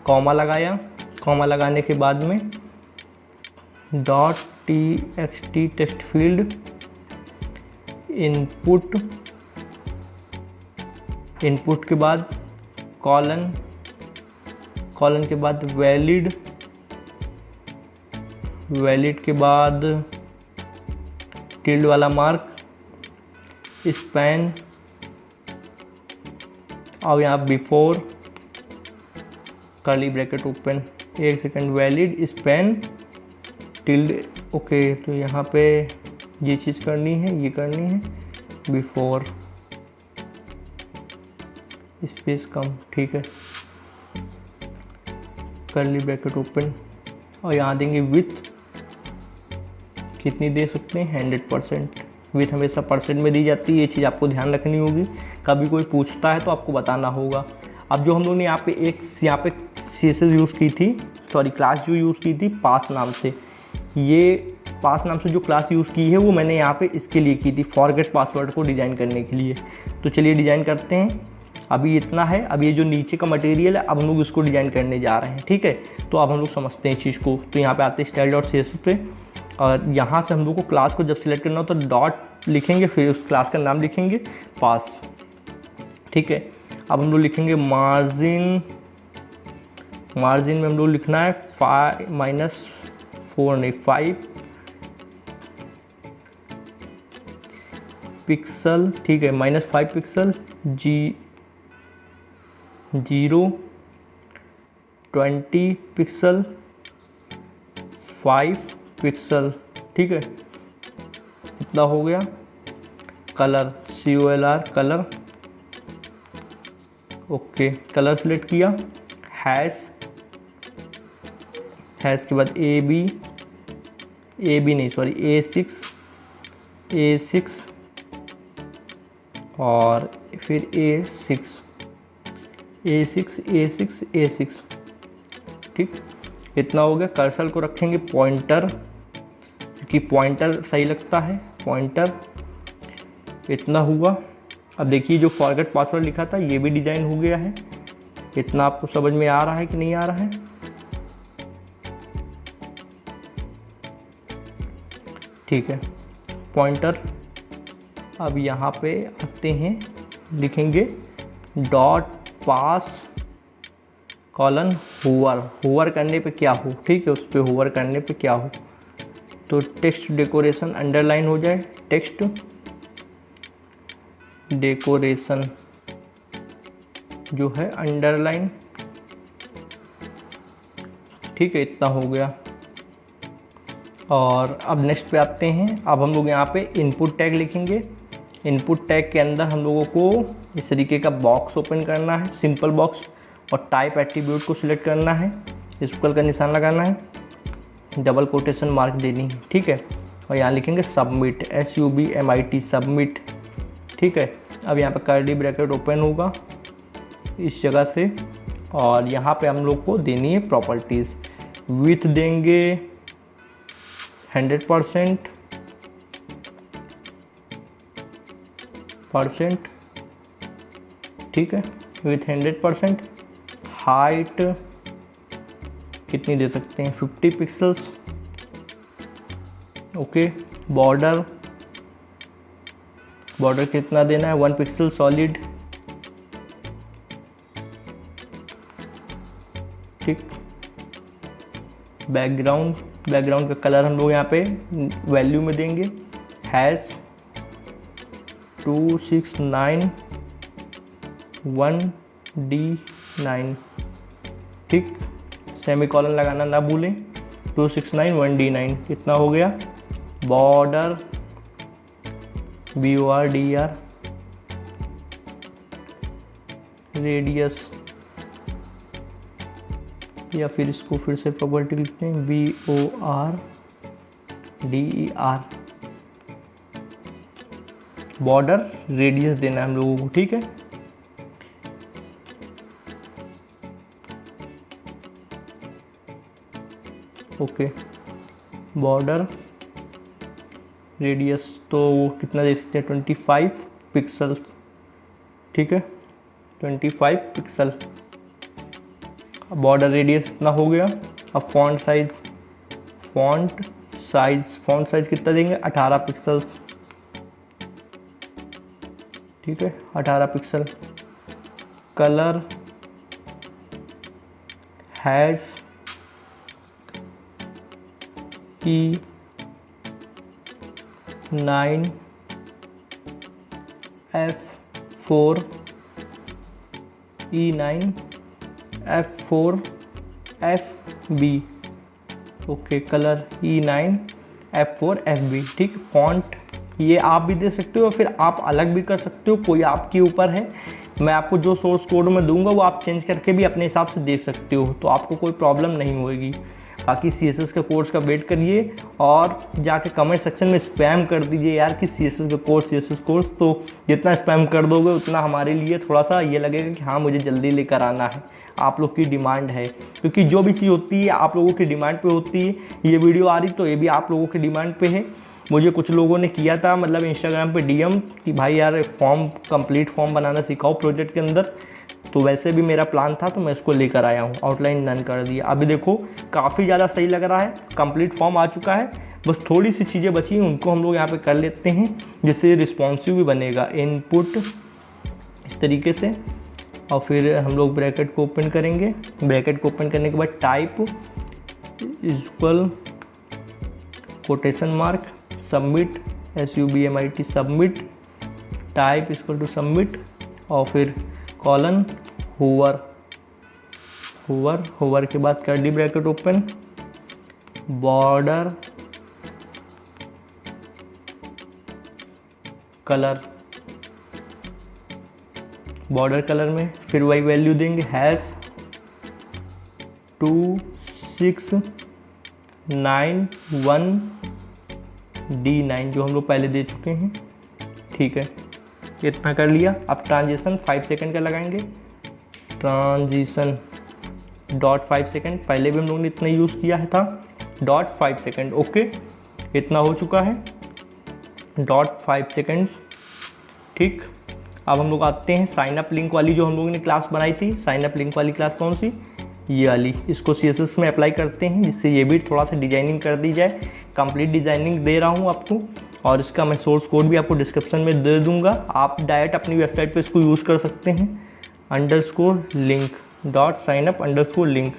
कॉमा लगाया, कॉमा लगाने के बाद में .txt text field input, input के बाद कॉलन, कॉलन के बाद वैलिड, वैलिड के बाद टिल्ड वाला मार्क, स्पैन, और यहाँ before curly bracket open, 1 second, valid span tilde. Okay, तो यहाँ पे ये चीज़ करनी है, ये करनी है, बिफोर स्पेस कम। ठीक है, कर्ली ब्रैकेट ओपन, और यहाँ देंगे विथ, कितनी दे सकते हैं, 100%। विथ हमेशा परसेंट में दी जाती है, ये चीज़ आपको ध्यान रखनी होगी, कभी कोई पूछता है तो आपको बताना होगा। अब जो हम लोग ने यहाँ पे CSS यूज़ की थी, सॉरी क्लास जो यूज़ की थी पास नाम से, ये पास नाम से जो क्लास यूज़ की है वो मैंने यहाँ पे इसके लिए की थी, फॉरगेट पासवर्ड को डिज़ाइन करने के लिए। तो चलिए डिज़ाइन करते हैं। अभी इतना है, अब ये जो नीचे का मटेरियल है अब हम लोग इसको डिज़ाइन करने जा रहे हैं। ठीक है, तो अब हम लोग समझते हैं इस चीज़ को। तो यहाँ पे आते हैं style.css पे, और यहाँ से हम लोग को क्लास को जब सिलेक्ट करना हो तो डॉट लिखेंगे, फिर उस क्लास का नाम लिखेंगे पास। ठीक है, अब हम लोग लिखेंगे मार्जिन, मार्जिन में हम लोग लिखना है -4 पिक्सल। ठीक है, -5 पिक्सल, 020 पिक्सल, 5 पिक्सल। ठीक है, इतना हो गया। Colour COLR colour, okay, colour select किया। हैश, हैश के बाद A6 और फिर A6। ठीक, इतना हो गया। कर्सर को रखेंगे पॉइंटर, क्योंकि पॉइंटर सही लगता है, पॉइंटर। इतना हुआ। अब देखिए जो फॉरगेट पासवर्ड लिखा था ये भी डिज़ाइन हो गया है। इतना आपको समझ में आ रहा है कि नहीं आ रहा है? ठीक है, पॉइंटर। अब यहाँ पे आते हैं, लिखेंगे .pass कॉलन होवर। होवर करने पे क्या हो, ठीक है, उस पर होवर करने पे क्या हो, तो टेक्स्ट डेकोरेशन अंडरलाइन हो जाए, टेक्स्ट डेकोरेशन जो है अंडरलाइन। ठीक है, इतना हो गया। और अब नेक्स्ट पे आते हैं। अब हम लोग यहाँ पे इनपुट टैग लिखेंगे। इनपुट टैग के अंदर हम लोगों को इस तरीके का बॉक्स ओपन करना है, सिंपल बॉक्स, और टाइप एट्रीब्यूट को सिलेक्ट करना है, स्क्वायर का निशान लगाना है, डबल कोटेशन मार्क देनी है। ठीक है, और यहाँ लिखेंगे सबमिट, SUBMIT सबमिट। ठीक है, अब यहाँ पे कर्ली ब्रैकेट ओपन होगा इस जगह से, और यहाँ पे हम लोग को देनी है प्रॉपर्टीज़। विथ देंगे 100%, ठीक है, विथ 100%। हाइट कितनी दे सकते हैं, 50 पिक्सल्स। ओके, बॉर्डर, बॉर्डर कितना देना है, 1 पिक्सल सॉलिड। ठीक, बैकग्राउंड, बैकग्राउंड का कलर हम लोग यहाँ पे वैल्यू में देंगे हैश 2691D9, ठीक, सेमीकोलन लगाना ना भूलें। 2691D9 कितना हो गया। बॉर्डर BORDER रेडियस, या फिर इसको फिर से प्रॉपर्टी लिखते हैं BORDER, बॉर्डर रेडियस देना है हम लोगों को, ठीक है। ओके, बॉर्डर रेडियस तो कितना दे सकते हैं, 25 पिक्सल, ठीक है, 25 पिक्सल। बॉर्डर रेडियस इतना हो गया। अब फॉन्ट साइज कितना देंगे, 18 पिक्सल्स, ठीक है, 18 pixel. Colour hash E9F4FB, okay, colour E9F4FB, ठीक। फॉन्ट ये आप भी दे सकते हो, फिर आप अलग भी कर सकते हो, कोई आपके ऊपर है। मैं आपको जो सोर्स कोड में दूंगा वो आप चेंज करके भी अपने हिसाब से दे सकते हो, तो आपको कोई प्रॉब्लम नहीं होगी। बाकी CSS का कोर्स का वेट करिए और जाके कमेंट सेक्शन में स्पैम कर दीजिए यार कि CSS का कोर्स, तो जितना स्पैम कर दोगे उतना हमारे लिए थोड़ा सा ये लगेगा कि हाँ मुझे जल्दी लेकर आना है, आप लोग की डिमांड है। क्योंकि जो भी चीज़ होती है आप लोगों की डिमांड पे होती है। ये वीडियो आ रही तो ये भी आप लोगों की डिमांड पे है। मुझे कुछ लोगों ने किया था, मतलब इंस्टाग्राम पे DM कि भाई यार कंप्लीट फॉर्म बनाना सिखाओ प्रोजेक्ट के अंदर, तो वैसे भी मेरा प्लान था तो मैं इसको लेकर आया हूँ। आउटलाइन डन कर दिया। अभी देखो काफ़ी ज़्यादा सही लग रहा है, कंप्लीट फॉर्म आ चुका है, बस थोड़ी सी चीज़ें बची हैं उनको हम लोग यहाँ पे कर लेते हैं, जिससे रिस्पॉन्सिव भी बनेगा। इनपुट इस तरीके से, और फिर हम लोग ब्रैकेट को ओपन करेंगे। ब्रैकेट को ओपन करने के बाद type equal quotation mark submit SUBMIT submit, type equal to submit, और फिर कॉलन होवर के बाद curly bracket open, border colour, border colour में फिर वही वैल्यू देंगे, हैश 2691D9 जो हम लोग पहले दे चुके हैं, ठीक है, इतना कर लिया। अब ट्रांजिशन 5 सेकंड का लगाएंगे। ट्रांजिशन .5 सेकंड, पहले भी हम लोगों ने इतना यूज़ किया है था, .5 सेकंड, ओके, इतना हो चुका है, .5 सेकंड, ठीक। अब हम लोग आते हैं साइन अप लिंक वाली जो हम लोगों ने क्लास बनाई थी। साइन अप लिंक वाली क्लास कौन सी, ये वाली। इसको CSS में अप्लाई करते हैं, जिससे ये भी थोड़ा सा डिजाइनिंग कर दी जाए। कंप्लीट डिजाइनिंग दे रहा हूँ आपको, और इसका मैं सोर्स कोड भी आपको डिस्क्रिप्शन में दे दूंगा। आप डायरेक्ट अपनी वेबसाइट पे इसको यूज़ कर सकते हैं। _link .signup_link,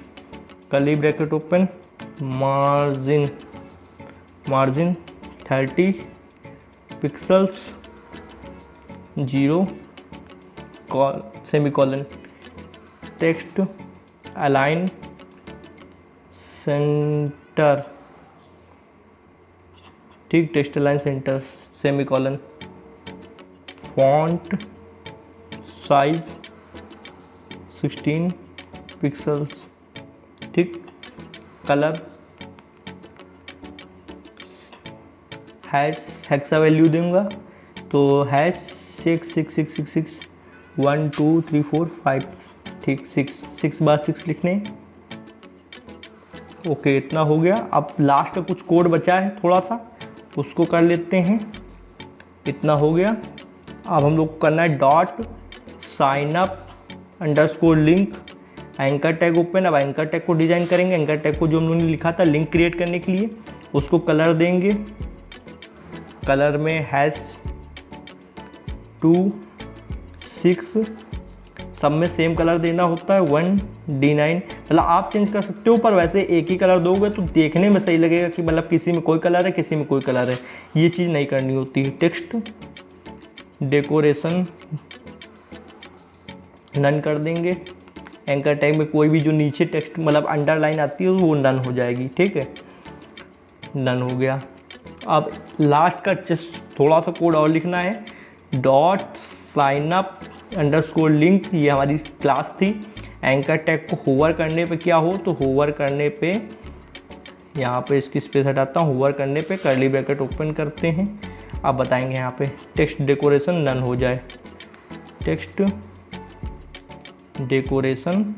curly bracket open, margin 30 pixels, 0 semicolon, text align centre, ठीक, text align centre, semicolon, font size 16 pixels, ठीक। कलर हैश हेक्सा वैल्यू दूंगा, तो हैश 666661234 ठीक, 6 बार 6 लिखने, ओके, इतना हो गया। अब लास्ट का कुछ कोड बचा है थोड़ा सा, उसको कर लेते हैं। इतना हो गया। अब हम लोग को करना है .signup_link, एंकर टैग ओपन। अब एंकर टैग को डिजाइन करेंगे। एंकर टैग को जो हम लोगों ने लिखा था लिंक क्रिएट करने के लिए, उसको कलर देंगे। कलर में हैश 26 सब में सेम कलर देना होता है 1D9, मतलब आप चेंज कर सकते हो, पर वैसे एक ही कलर दोगे तो देखने में सही लगेगा कि मतलब किसी में कोई कलर है किसी में कोई कलर है, ये चीज़ नहीं करनी होती है। टेक्स्ट डेकोरेशन नन कर देंगे। एंकर टैग में कोई भी जो नीचे टेक्स्ट मतलब अंडरलाइन आती है वो नन हो जाएगी, ठीक है, नन हो गया। अब लास्ट का थोड़ा सा कोड और लिखना है, .signup_link, ये हमारी क्लास थी। एंकर टैग को होवर करने पे क्या हो, तो होवर करने पे यहाँ पे इसकी स्पेस हटाता हूँ, होवर करने पे कर्ली ब्रैकेट ओपन करते हैं। अब बताएंगे यहाँ पे टेक्स्ट डेकोरेशन नन हो जाए, टेक्स्ट डेकोरेशन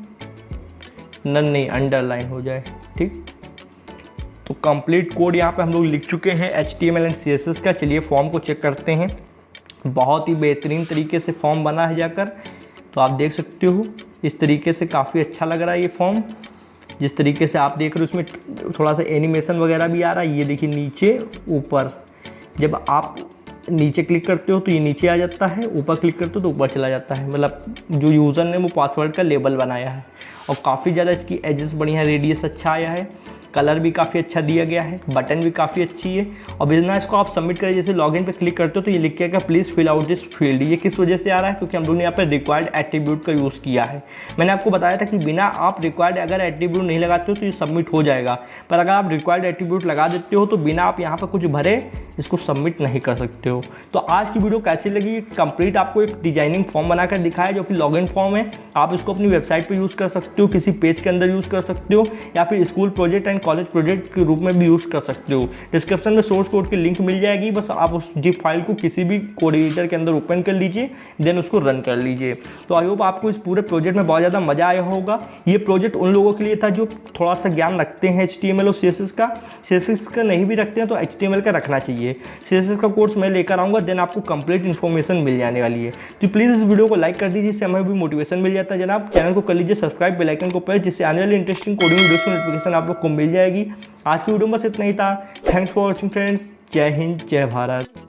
नन नहीं अंडरलाइन हो जाए, ठीक। तो कंप्लीट कोड यहाँ पे हम लोग लिख चुके हैं HTML एंड CSS का। चलिए फॉर्म को चेक करते हैं। बहुत ही बेहतरीन तरीके से फॉर्म बना है जाकर, तो आप देख सकते हो इस तरीके से काफ़ी अच्छा लग रहा है ये फॉर्म। जिस तरीके से आप देख रहे हो उसमें थोड़ा सा एनिमेशन वगैरह भी आ रहा है। ये देखिए नीचे ऊपर, जब आप नीचे क्लिक करते हो तो ये नीचे आ जाता है, ऊपर क्लिक करते हो तो ऊपर चला जाता है। मतलब जो यूज़र ने वो पासवर्ड का लेबल बनाया है, और काफ़ी ज़्यादा इसकी एजेस बढ़िया, रेडियस अच्छा आया है, कलर भी काफ़ी अच्छा दिया गया है, बटन भी काफ़ी अच्छी है। और बिना इसको आप सबमिट करें, जैसे लॉगिन पे क्लिक करते हो तो ये लिख के please fill out this field. ये किस वजह से आ रहा है, क्योंकि हम लोगों ने यहाँ पे रिक्वायर्ड एट्रीब्यूट का यूज़ किया है। मैंने आपको बताया था कि बिना आप रिक्वायर्ड अगर एट्रीब्यूट नहीं लगाते हो तो ये सबमिट हो जाएगा, पर अगर आप रिक्वायर्ड एट्रीब्यूट लगा देते हो तो बिना आप यहाँ पर कुछ भरे इसको सबमिट नहीं कर सकते हो। तो आज की वीडियो कैसी लगी, कंप्लीट आपको एक डिजाइनिंग फॉर्म बनाकर दिखाया जो कि लॉगिन फॉर्म है। आप इसको अपनी वेबसाइट पर यूज़ कर सकते हो, किसी पेज के अंदर यूज़ कर सकते हो, या फिर school project and college project रूप में भी यूज़ कर सकते हो। डिस्क्रिप्शन में सोर्स कोड की लिंक मिल जाएगी, बस आप उस जिप फाइल को किसी भी कोड एडिटर के अंदर ओपन कर लीजिए, देन उसको रन कर लीजिए। तो आई होप आपको इस पूरे प्रोजेक्ट में बहुत ज़्यादा मजा आया होगा। ये प्रोजेक्ट उन लोगों के लिए था जो थोड़ा सा ज्ञान रखते हैं HTML और CSS का। CSS का नहीं भी रखते हैं तो HTML का रखना चाहिए। CSS का कोर्स मैं लेकर आऊँगा, देन आपको कंप्लीट इन्फॉर्मेशन मिल जाने वाली है। तो प्लीज़ इस वीडियो को लाइक कर दीजिए, जिससे हमें भी मोटिवेशन मिल जाता है। जनाब चैनल को कर लीजिए सब्सक्राइब, बेल आइकन को प्रेस, जिससे आने वाली इंटरेस्टिंग कोडिंग वीडियोस की नोटिफिकेशन आप लोग को मिल जाएगी। आज की वीडियो में बस इतना ही था। Thanks for watching friends. जय हिंद, जय भारत।